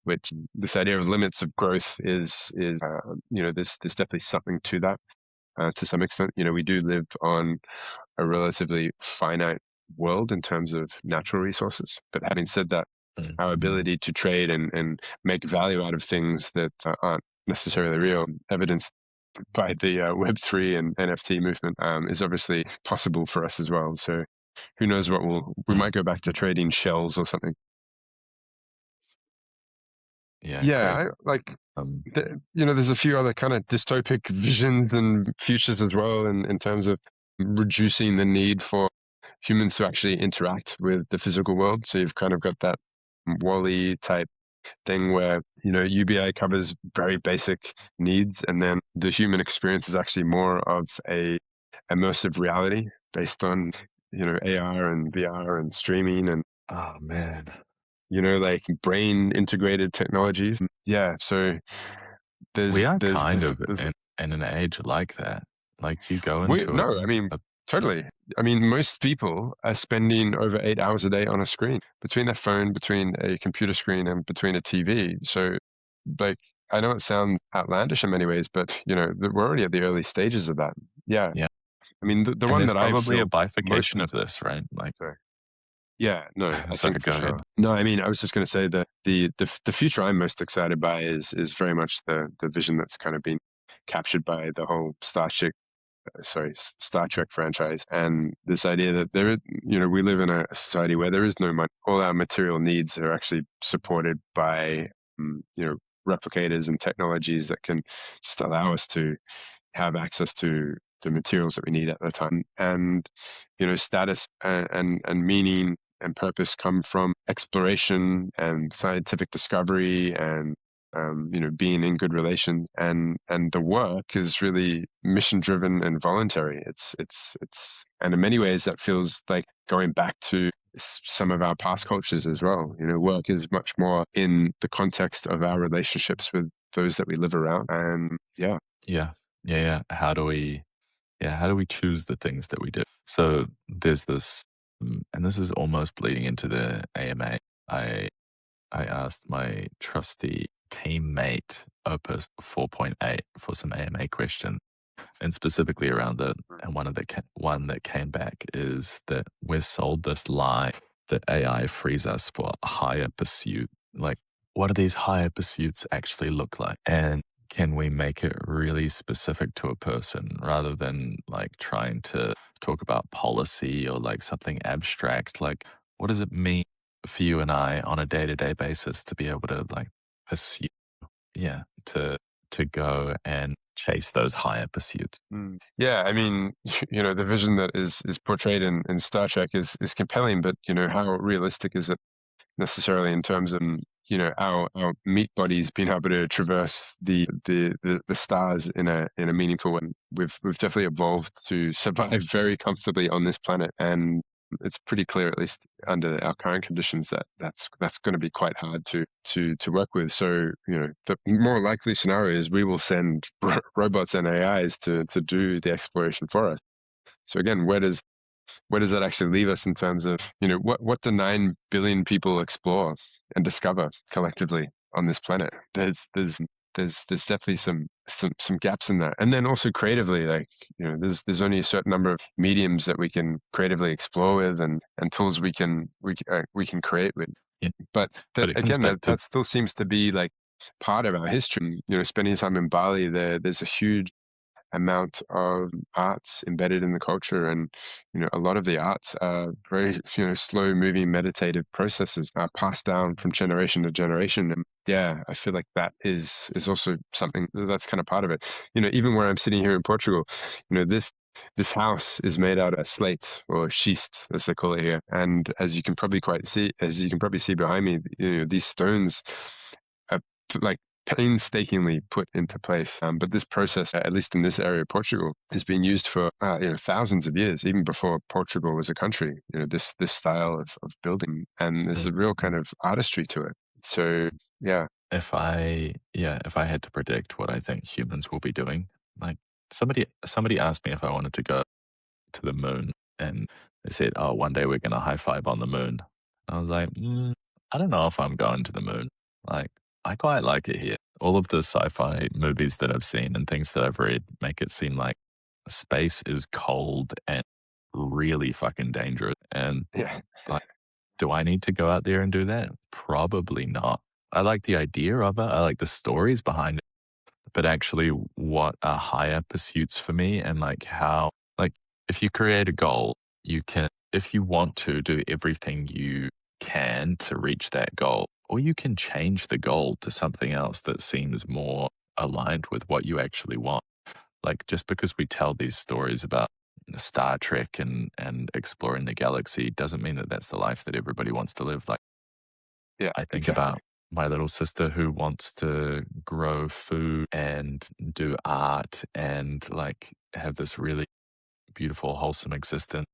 S1: Which this idea of limits of growth is there's definitely something to that to some extent. We do live on a relatively finite world in terms of natural resources. But having said that, our ability to trade and make value out of things that aren't necessarily real, evidenced by the Web3 and NFT movement, is obviously possible for us as well. So who knows what we might go back to trading shells or something.
S2: Yeah,
S1: Yeah,
S2: crazy.
S1: there's a few other kind of dystopic visions and futures as well, in terms of reducing the need for humans to actually interact with the physical world. So you've kind of got that Wall-E type thing where UBI covers very basic needs, and then the human experience is actually more of a immersive reality based on AR and VR and streaming and
S2: Oh man,
S1: like brain integrated technologies. Yeah, so
S2: we are kind of
S1: there's
S2: in an age like that. Like you go
S1: we
S2: into
S1: no, I mean,
S2: a
S1: totally. I mean, most people are spending over 8 hours a day on a screen, between their phone, between a computer screen, and between a TV. So, like, I know it sounds outlandish in many ways, but we're already at the early stages of that. Yeah.
S2: yeah,
S1: I mean, the
S2: and
S1: one
S2: there's
S1: that I
S2: probably a
S1: feel most
S2: bifurcation of
S1: inspired.
S2: this, right? Like,
S1: Sorry. Yeah, no, I
S2: sorry,
S1: think for
S2: go
S1: sure.
S2: ahead.
S1: No, I mean, I was just going to say that the future I'm most excited by is very much the vision that's kind of been captured by the whole Star Trek franchise, and this idea that we live in a society where there is no money. All our material needs are actually supported by, replicators and technologies that can just allow us to have access to the materials that we need at the time. And, status and meaning and purpose come from exploration and scientific discovery and, being in good relations, and the work is really mission driven and voluntary. And in many ways that feels like going back to some of our past cultures as well. Work is much more in the context of our relationships with those that we live around. And yeah.
S2: Yeah. Yeah. Yeah. How do we choose the things that we do? So there's this, and this is almost bleeding into the AMA. I asked my trusty teammate Opus 4.8 for some AMA questions, and specifically around it. And one that came back is that we're sold this lie that AI frees us for a higher pursuit. Like, what do these higher pursuits actually look like? And can we make it really specific to a person rather than like trying to talk about policy or like something abstract? Like, what does it mean for you and I on a day-to-day basis to be able to like pursue, to go and chase those higher pursuits?
S1: Yeah, I mean, the vision that is portrayed in Star Trek is compelling, but how realistic is it necessarily in terms of our meat bodies being able to traverse the stars in a meaningful way? We've definitely evolved to survive very comfortably on this planet, and it's pretty clear, at least under our current conditions, that that's going to be quite hard to work with. So the more likely scenario is we will send robots and AIs to do the exploration for us. So again, where does that actually leave us in terms of, what do 9 billion people explore and discover collectively on this planet? There's definitely some gaps in that. And then also creatively, like, there's only a certain number of mediums that we can creatively explore with, and tools we can create with.
S2: Yeah.
S1: But
S2: But
S1: that,
S2: it comes
S1: again,
S2: back to,
S1: that still seems to be like part of our history. Spending time in Bali, there's a huge amount of arts embedded in the culture, and a lot of the arts are very slow moving meditative processes are passed down from generation to generation. And yeah, I feel like that is also something that's kind of part of it. Even where I'm sitting here in Portugal, this house is made out of slate, or schist as they call it here, and as you can probably see behind me, these stones are like painstakingly put into place. But this process, at least in this area of Portugal, has been used for thousands of years, even before Portugal was a country. This style of building, and there's a real kind of artistry to it. So yeah.
S2: if I had to predict what I think humans will be doing, like somebody asked me if I wanted to go to the moon, and they said, "Oh, one day we're gonna high five on the moon." I was like, I don't know if I'm going to the moon. Like, I quite like it here. All of the sci-fi movies that I've seen and things that I've read make it seem like space is cold and really fucking dangerous. And
S1: Yeah.
S2: like, do I need to go out there and do that? Probably not. I like the idea of it. I like the stories behind it. But actually, what are higher pursuits for me, and like how, like, if you create a goal, you can, if you want to, do everything you can to reach that goal, or you can change the goal to something else that seems more aligned with what you actually want. Like, just because we tell these stories about Star Trek and exploring the galaxy doesn't mean that that's the life that everybody wants to live. Like,
S1: Yeah,
S2: I think
S1: exactly.
S2: about my little sister who wants to grow food and do art and like have this really beautiful, wholesome existence.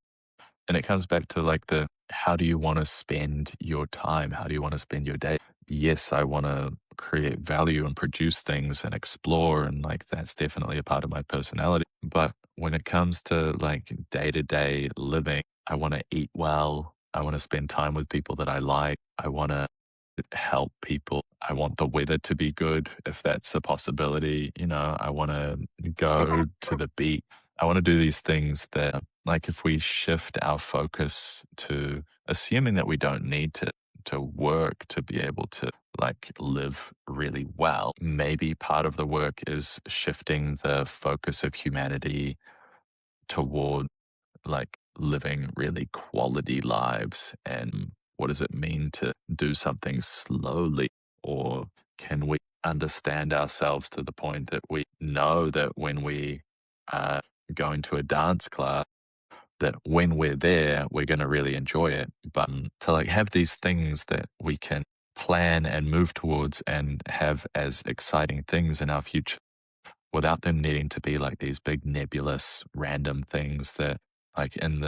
S2: And it comes back to like how do you want to spend your time? How do you want to spend your day? Yes, I want to create value and produce things and explore. And like, that's definitely a part of my personality. But when it comes to like day to day living, I want to eat well. I want to spend time with people that I like. I want to help people. I want the weather to be good if that's a possibility. I want to go to the beach. I want to do these things that, like, if we shift our focus to assuming that we don't need to to work to be able to like live really well. Maybe part of the work is shifting the focus of humanity toward like living really quality lives. And what does it mean to do something slowly? Or can we understand ourselves to the point that we know that when we are going to a dance class, that when we're there, we're going to really enjoy it. But to like have these things that we can plan and move towards and have as exciting things in our future without them needing to be like these big nebulous random things that like in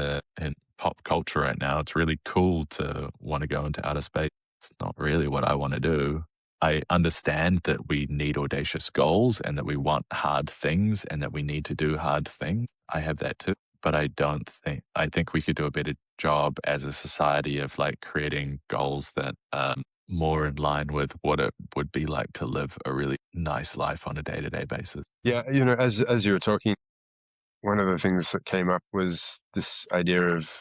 S2: pop culture right now, it's really cool to want to go into outer space. It's not really what I want to do. I understand that we need audacious goals and that we want hard things and that we need to do hard things. I have that too. But I think we could do a better job as a society of like creating goals that more in line with what it would be like to live a really nice life on a day-to-day basis.
S1: Yeah, as you were talking, one of the things that came up was this idea of,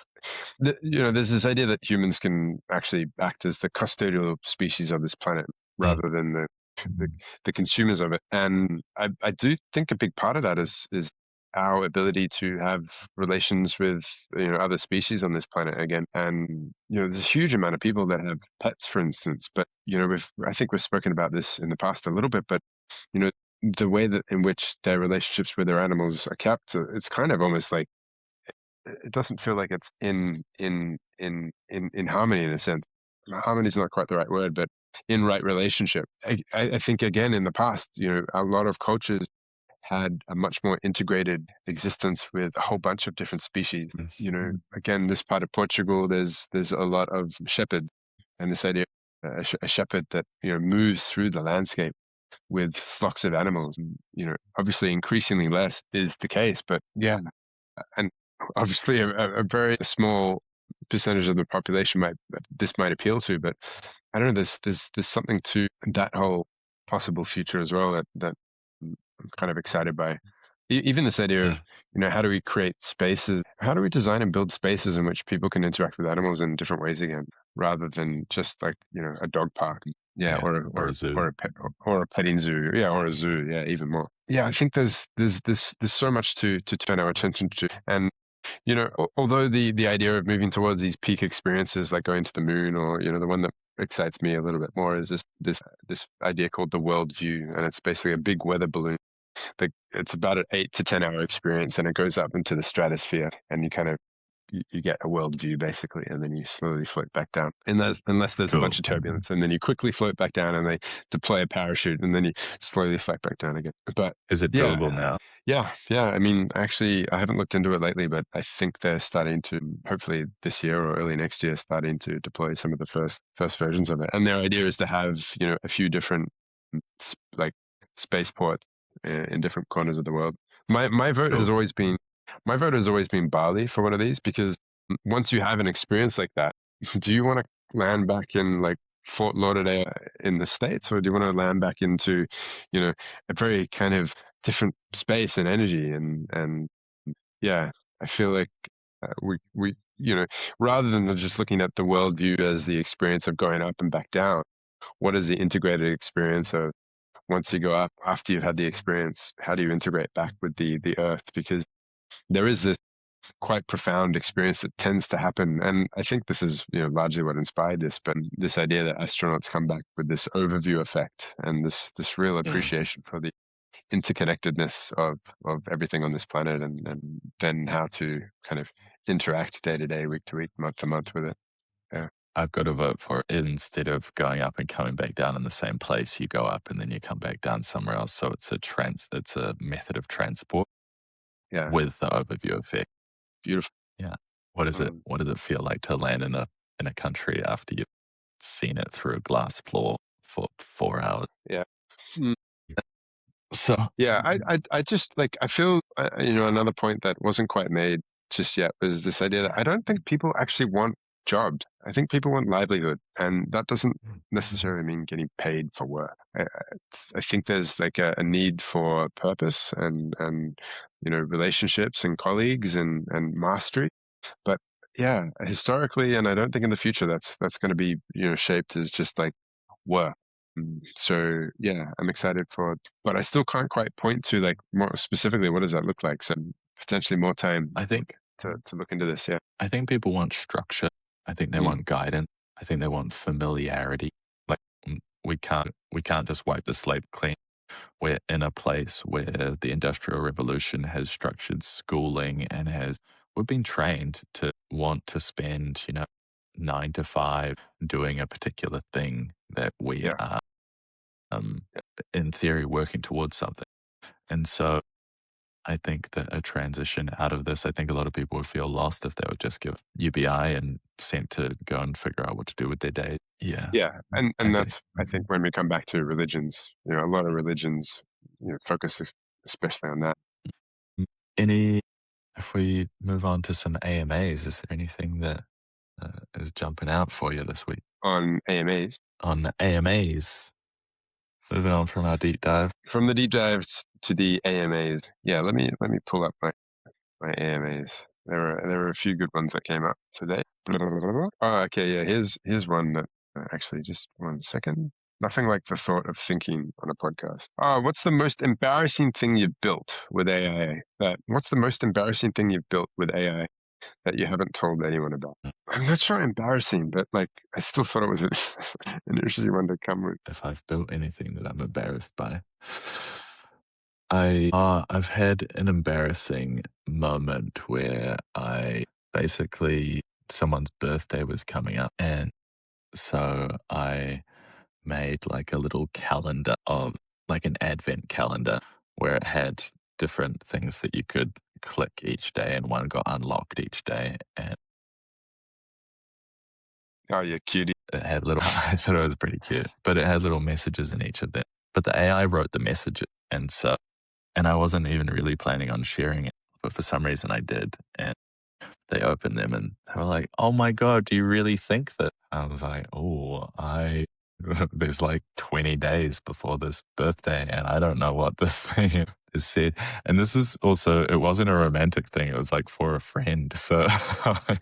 S1: there's this idea that humans can actually act as the custodial species of this planet
S2: Mm.
S1: rather than the, the consumers of it. And I do think a big part of that is our ability to have relations with other species on this planet again. And there's a huge amount of people that have pets, for instance. But I think we've spoken about this in the past a little bit. But you know the way that in which their relationships with their animals are kept, it's kind of almost like it doesn't feel like it's in harmony in a sense. Harmony is not quite the right word, but in right relationship. I think again in the past, a lot of cultures had a much more integrated existence with a whole bunch of different species. Again, this part of Portugal, there's a lot of shepherds, and this idea of a shepherd that moves through the landscape with flocks of animals. And, obviously, increasingly less is the case, but yeah, and obviously a very small percentage of the population might appeal to, but I don't know. There's something to that whole possible future as well that I'm kind of excited by. Even this idea of how do we create spaces? How do we design and build spaces in which people can interact with animals in different ways again, rather than just like a dog park, yeah,
S2: Yeah, or a zoo.
S1: or a pet or a petting zoo, yeah, or a zoo, yeah, even more. Yeah, I think there's so much to turn our attention to, and although the idea of moving towards these peak experiences like going to the moon, or the one that excites me a little bit more is this idea called the world view, and it's basically a big weather balloon. It's about an 8 to 10 hour experience, and it goes up into the stratosphere, and you kind of you get a world view basically, and then you slowly float back down. Unless there's a bunch
S2: Cool.
S1: of turbulence, and then you quickly float back down, and they deploy a parachute, and then you slowly float back down again. But
S2: Is it
S1: yeah,
S2: doable now?
S1: yeah. I mean, actually, I haven't looked into it lately, but I think they're starting to, hopefully this year or early next year, starting to deploy some of the first versions of it. And their idea is to have, a few different like spaceports in different corners of the world. My vote has
S2: Cool.
S1: always been my vote has always been Bali for one of these, because once you have an experience like that, do you want to land back in like Fort Lauderdale in the States, or do you want to land back into, a very kind of different space and energy? And yeah, I feel like we rather than just looking at the worldview as the experience of going up and back down, what is the integrated experience of once you go up, after you've had the experience, how do you integrate back with the earth? Because there is this quite profound experience that tends to happen. And I think this is, largely what inspired this, but this idea that astronauts come back with this overview effect and this real appreciation for the interconnectedness of everything on this planet, and then how to kind of interact day to day, week to week, month to month with it. Yeah.
S2: I've got to vote for it. Instead of going up and coming back down in the same place, you go up and then you come back down somewhere else. So it's a method of transport
S1: Yeah.
S2: with the overview effect.
S1: Beautiful.
S2: Yeah.
S1: Um,
S2: What does it feel like to land in a country after you've seen it through a glass floor for 4 hours?
S1: yeah.
S2: So
S1: Yeah, I just like, I feel, another point that wasn't quite made just yet was this idea that I don't think people actually want jobs. I think people want livelihood, and that doesn't necessarily mean getting paid for work. I think there's like a need for purpose and relationships and colleagues and mastery. But yeah, historically, and I don't think in the future that's going to be shaped as just like work. So yeah, I'm excited for, but I still can't quite point to like more specifically what does that look like. So potentially more time
S2: I think
S1: to look into this. Yeah.
S2: I think people want structure. I think they
S1: Mm,
S2: want guidance. I think they want familiarity. Like we can't just wipe the slate clean. We're in a place where the Industrial Revolution has structured schooling and we've been trained to want to spend, 9 to 5 doing a particular thing that we
S1: yeah.
S2: are, um, in theory, working towards something. And so I think that a transition out of this, I think a lot of people would feel lost if they would just give UBI and sent to go and figure out what to do with their day. Yeah.
S1: Yeah,
S2: I
S1: and
S2: think.
S1: that's I think when we come back to religions, a lot of religions, focus especially on that.
S2: Any, if we move on to some AMAs, is there anything that is jumping out for you this week?
S1: On AMAs,
S2: On the AMAs, moving on from our deep dive.
S1: from the deep dives to the AMAs. Yeah, let me pull up my AMAs. There were a few good ones that came up today. Oh, okay, yeah. Here's one that actually just 1 second. Nothing like the thought of thinking on a podcast. What's the most embarrassing thing you've built with AI? What's the most embarrassing thing you've built with AI that you haven't told anyone about? I'm not sure embarrassing, but like I still thought it was an interesting one to come with.
S2: If I've built anything that I'm embarrassed by. I've had an embarrassing moment where I basically, someone's birthday was coming up, and so I made like a little calendar of like an advent calendar where it had different things that you could click each day, and one got unlocked each day, and
S1: Oh, you cutie.
S2: it had little, I thought it was pretty cute, but it had little messages in each of them. But the AI wrote the messages. And I wasn't even really planning on sharing it, but for some reason I did. And they opened them and they were like, "Oh my God, do you really think that?" I was like, "Oh, there's like 20 days before this birthday and I don't know what this thing is said." And this is also, it wasn't a romantic thing. It was like for a friend. So I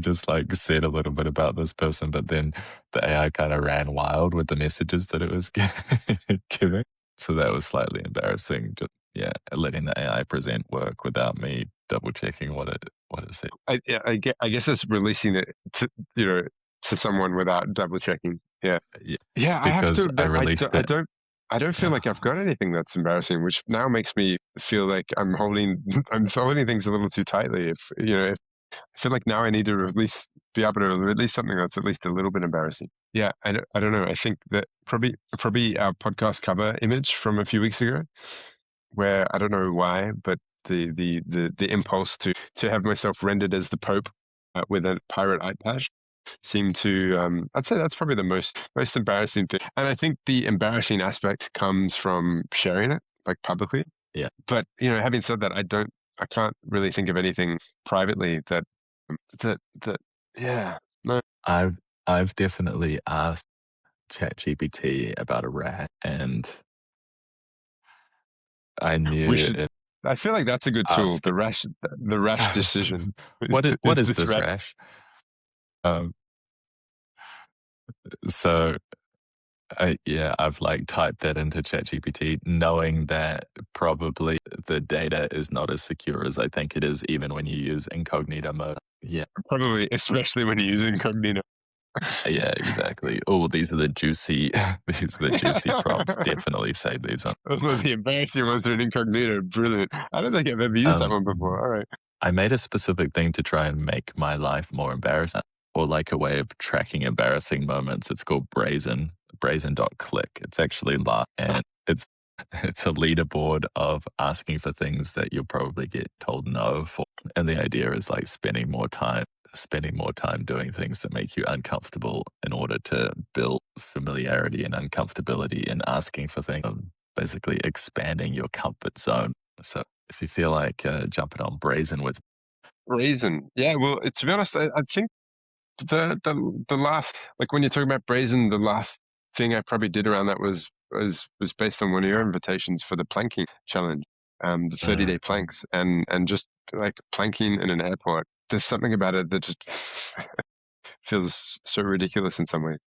S2: just like said a little bit about this person, but then the AI kind of ran wild with the messages that it was giving. So that was slightly embarrassing. Just, yeah, letting the AI present work without me double checking what it said.
S1: I guess it's releasing it to someone without double checking. Yeah.
S2: Yeah,
S1: Yeah, I have to
S2: because I
S1: admit,
S2: released it.
S1: I don't feel like I've got anything that's embarrassing, which now makes me feel like I'm holding, I'm holding things a little too tightly. If I feel like now I need to be able to release something that's at least a little bit embarrassing. Yeah, I don't know. I think that probably our podcast cover image from a few weeks ago, where I don't know why, but the impulse to have myself rendered as the Pope with a pirate eye patch seem to I'd say that's probably the most embarrassing thing. And I think the embarrassing aspect comes from sharing it like publicly.
S2: Yeah,
S1: But having said that, I can't really think of anything privately that yeah. No.
S2: I've I've definitely asked ChatGPT about a rat, and I
S1: We
S2: knew
S1: should
S2: it
S1: I feel like that's a good tool.
S2: asking.
S1: The rash decision.
S2: What
S1: Is
S2: is
S1: this
S2: this
S1: rash?
S2: rash? Um, so yeah, I've like typed that into ChatGPT, knowing that probably the data is not as secure as I think it is, even when you use incognito mode. Yeah,
S1: Probably, especially when you're using incognito.
S2: yeah, exactly. Oh, these are the juicy, these are the juicy prompts. Definitely save these on.
S1: Those are the embarrassing ones are in incognito. Brilliant. I don't think I've ever used that
S2: Um,
S1: one before. All right.
S2: I made a specific thing to try and make my life more embarrassing, or like a way of tracking embarrassing moments. It's called brazen.click. It's actually live, and it's a leaderboard of asking for things that you'll probably get told no for. And the idea is like spending more time doing things that make you uncomfortable in order to build familiarity and uncomfortability and asking for things. Basically expanding your comfort zone. So if you feel like jumping on Brazen with,
S1: Brazen. Yeah. Well, to be honest, I think the last, like when you're talking about Brazen, the last thing I probably did around that was based on one of your invitations for the planking challenge, the 30-day planks, and just like planking in an airport there's something about it that just feels so ridiculous in some ways.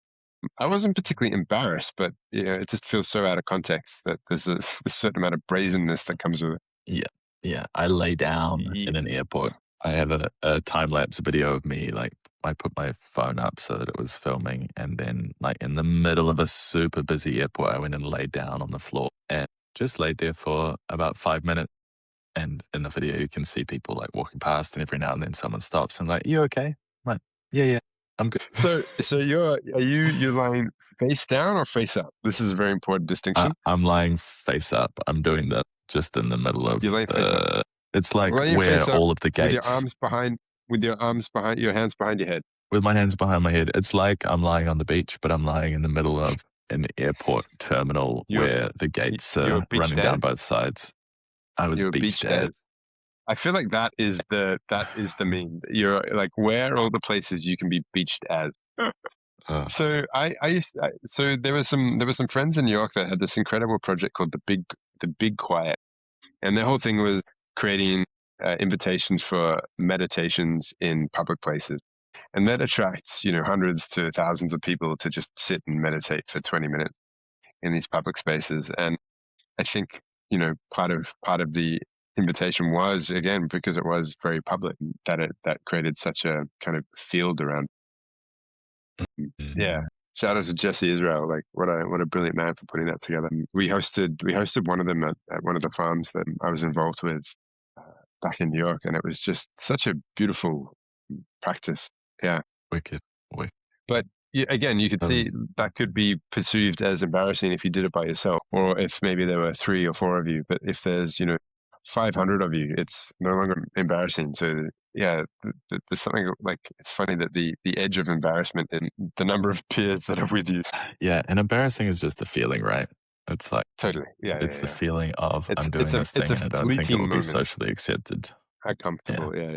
S1: I wasn't particularly embarrassed, but it just feels so out of context that there's a certain amount of brazenness that comes with it.
S2: Yeah, yeah. I lay down
S1: Yeah.
S2: in an airport. I have a time lapse video of me. Like, I put my phone up so that it was filming, and then, like, in the middle of a super busy airport, I went and laid down on the floor and just laid there for about 5 minutes. And in the video, you can see people like walking past, and every now and then someone stops and like, "You okay?" I'm like, "Yeah, yeah, I'm good."
S1: So you're lying face down or face up? This is a very important distinction.
S2: I'm lying face up. I'm doing that just in the middle of
S1: You're laying face up.
S2: the. It's like
S1: Laying
S2: where
S1: face up
S2: all of the
S1: with your
S2: gates.
S1: arms behind, your hands behind your head.
S2: With my hands behind my head. It's like I'm lying on the beach, but I'm lying in the middle of an airport terminal
S1: You're
S2: where the gates
S1: you're
S2: are
S1: beached
S2: running down
S1: as.
S2: both sides. I was
S1: You're
S2: beached
S1: beached
S2: at.
S1: as. I feel like that is the meme. You're like, where are all the places you can be beached as?
S2: Uh,
S1: So so there were some friends in New York that had this incredible project called the Big Quiet, and their whole thing was creating invitations for meditations in public places, and that attracts hundreds to thousands of people to just sit and meditate for 20 minutes in these public spaces. And I think part of the invitation was, again, because it was very public, that created such a kind of field around. Yeah.
S2: mm,
S1: Shout out to Jesse Israel. Like, what a brilliant man for putting that together. And we hosted one of them at one of the farms that I was involved with uh, back in New York, and it was just such a beautiful practice. Yeah.
S2: wicked, wicked.
S1: But again, you could see that could be perceived as embarrassing if you did it by yourself, or if maybe there were 3 or 4 of you. But if there's 500 of you, it's no longer embarrassing. So yeah, there's something like, it's funny that the edge of embarrassment in the number of peers that are with you.
S2: Yeah, and embarrassing is just a feeling, right? It's like,
S1: Totally. Yeah,
S2: it's
S1: yeah,
S2: the
S1: yeah.
S2: feeling of
S1: It's
S2: I'm
S1: it's
S2: doing
S1: a
S2: this
S1: it's
S2: thing
S1: a
S2: and I don't think it
S1: fleeting
S2: will be
S1: moment.
S2: socially accepted.
S1: How
S2: Yeah.
S1: comfortable. Yeah,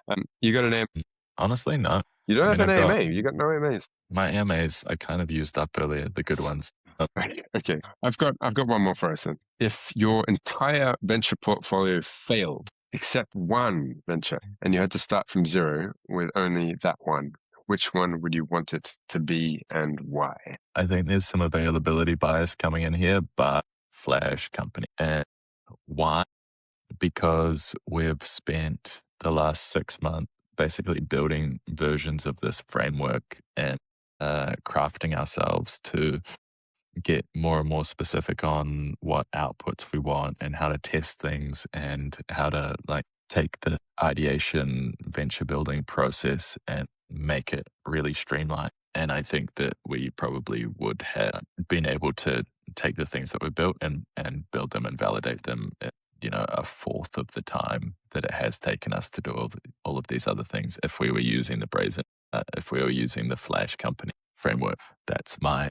S1: yeah. You got an AM?
S2: Honestly, no.
S1: You don't
S2: I
S1: have
S2: mean,
S1: an
S2: I've got
S1: AMA. You got no AMAs.
S2: my AMAs, I kind of used up earlier, the good ones.
S1: Okay. I've got one more for us then. If your entire venture portfolio failed, except one venture, and you had to start from zero with only that one, which one would you want it to be and why?
S2: I think there's some availability bias coming in here, but Flash company. And why? Because we've spent the last 6 months basically building versions of this framework and crafting ourselves to get more and more specific on what outputs we want and how to test things and how to like take the ideation venture building process and make it really streamlined. And I think that we probably would have been able to take the things that we built and build them and validate them at, a fourth of the time that it has taken us to do all of these other things if we were using the brazen, if we were using the Flash company framework. That's why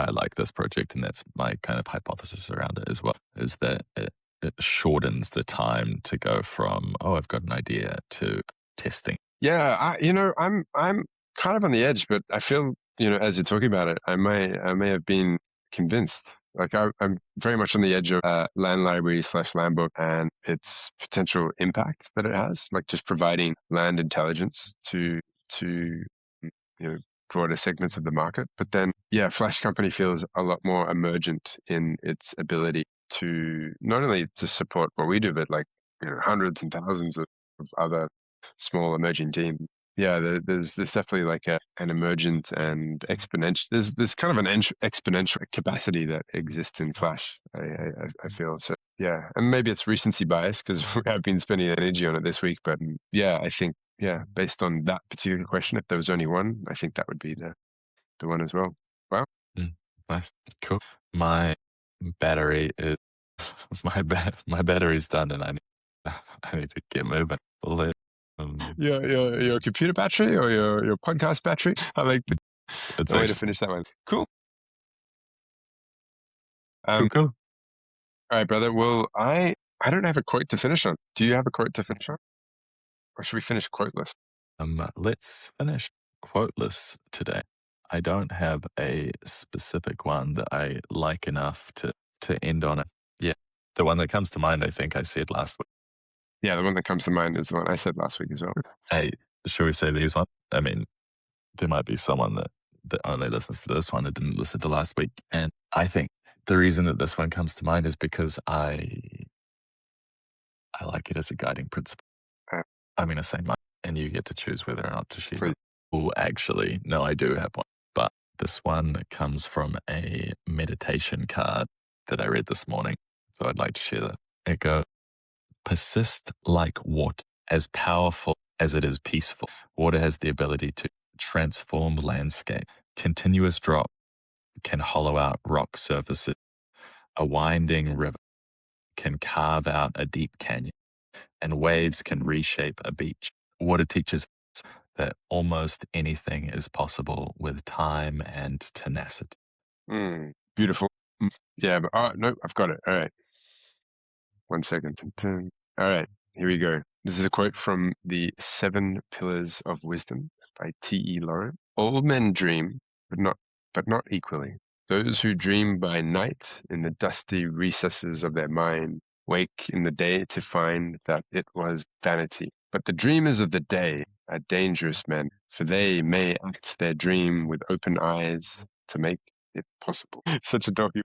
S2: I like this project, and that's my kind of hypothesis around it as well, is that it shortens the time to go from, oh, I've got an idea to testing.
S1: Yeah, I'm kind of on the edge, but I feel, as you're talking about it, I may have been convinced. Like, I'm very much on the edge of land library / land book and its potential impact that it has, like just providing land intelligence to broader segments of the market. But then, yeah, Flash Company feels a lot more emergent in its ability to not only to support what we do, but like hundreds and thousands of other small emerging teams. Yeah, there's definitely like an emergent and exponential. There's kind of an exponential capacity that exists in Flash. I feel so. Yeah, and maybe it's recency bias because I've been spending energy on it this week. But yeah, I think, yeah, based on that particular question, if there was only one, I think that would be the one as well. Wow.
S2: Mm, nice. Cool. My battery is, my battery's done and I need to get moving. Let, um,
S1: Your computer battery or your podcast battery? I like
S2: it's
S1: the way to
S2: actually
S1: finish that one. Cool.
S2: cool, cool.
S1: All right, brother. Well, I don't have a quote to finish on. Do you have a quote to finish on, or should we finish quoteless?
S2: Let's finish quoteless today. I don't have a specific one that I like enough to end on it. Yeah. The one that comes to mind, I think I said last week.
S1: Yeah, the one that comes to mind is the one I said last week as well.
S2: Hey, should we say these ones? I mean, there might be someone that only listens to this one and didn't listen to last week. And I think the reason that this one comes to mind is because I like it as a guiding principle.
S1: Uh,
S2: I'm going to say mine, and you get to choose whether or not to share
S1: Please.
S2: it. Oh, actually, no, I do have one. But this one comes from a meditation card that I read this morning. So I'd like to share that. It goes, persist like water, as powerful as it is peaceful. Water has the ability to transform landscape. Continuous drop can hollow out rock surfaces. A winding river can carve out a deep canyon, and waves can reshape a beach. Water teaches us that almost anything is possible with time and tenacity.
S1: Beautiful. Yeah, but no, I've got it. All right. 1 second. All right, here we go. This is a quote from The Seven Pillars of Wisdom by T.E. Lawrence. All men dream, but not equally. Those who dream by night in the dusty recesses of their mind wake in the day to find that it was vanity. But the dreamers of the day are dangerous men, for they may act their dream with open eyes to make it possible. Such a dopey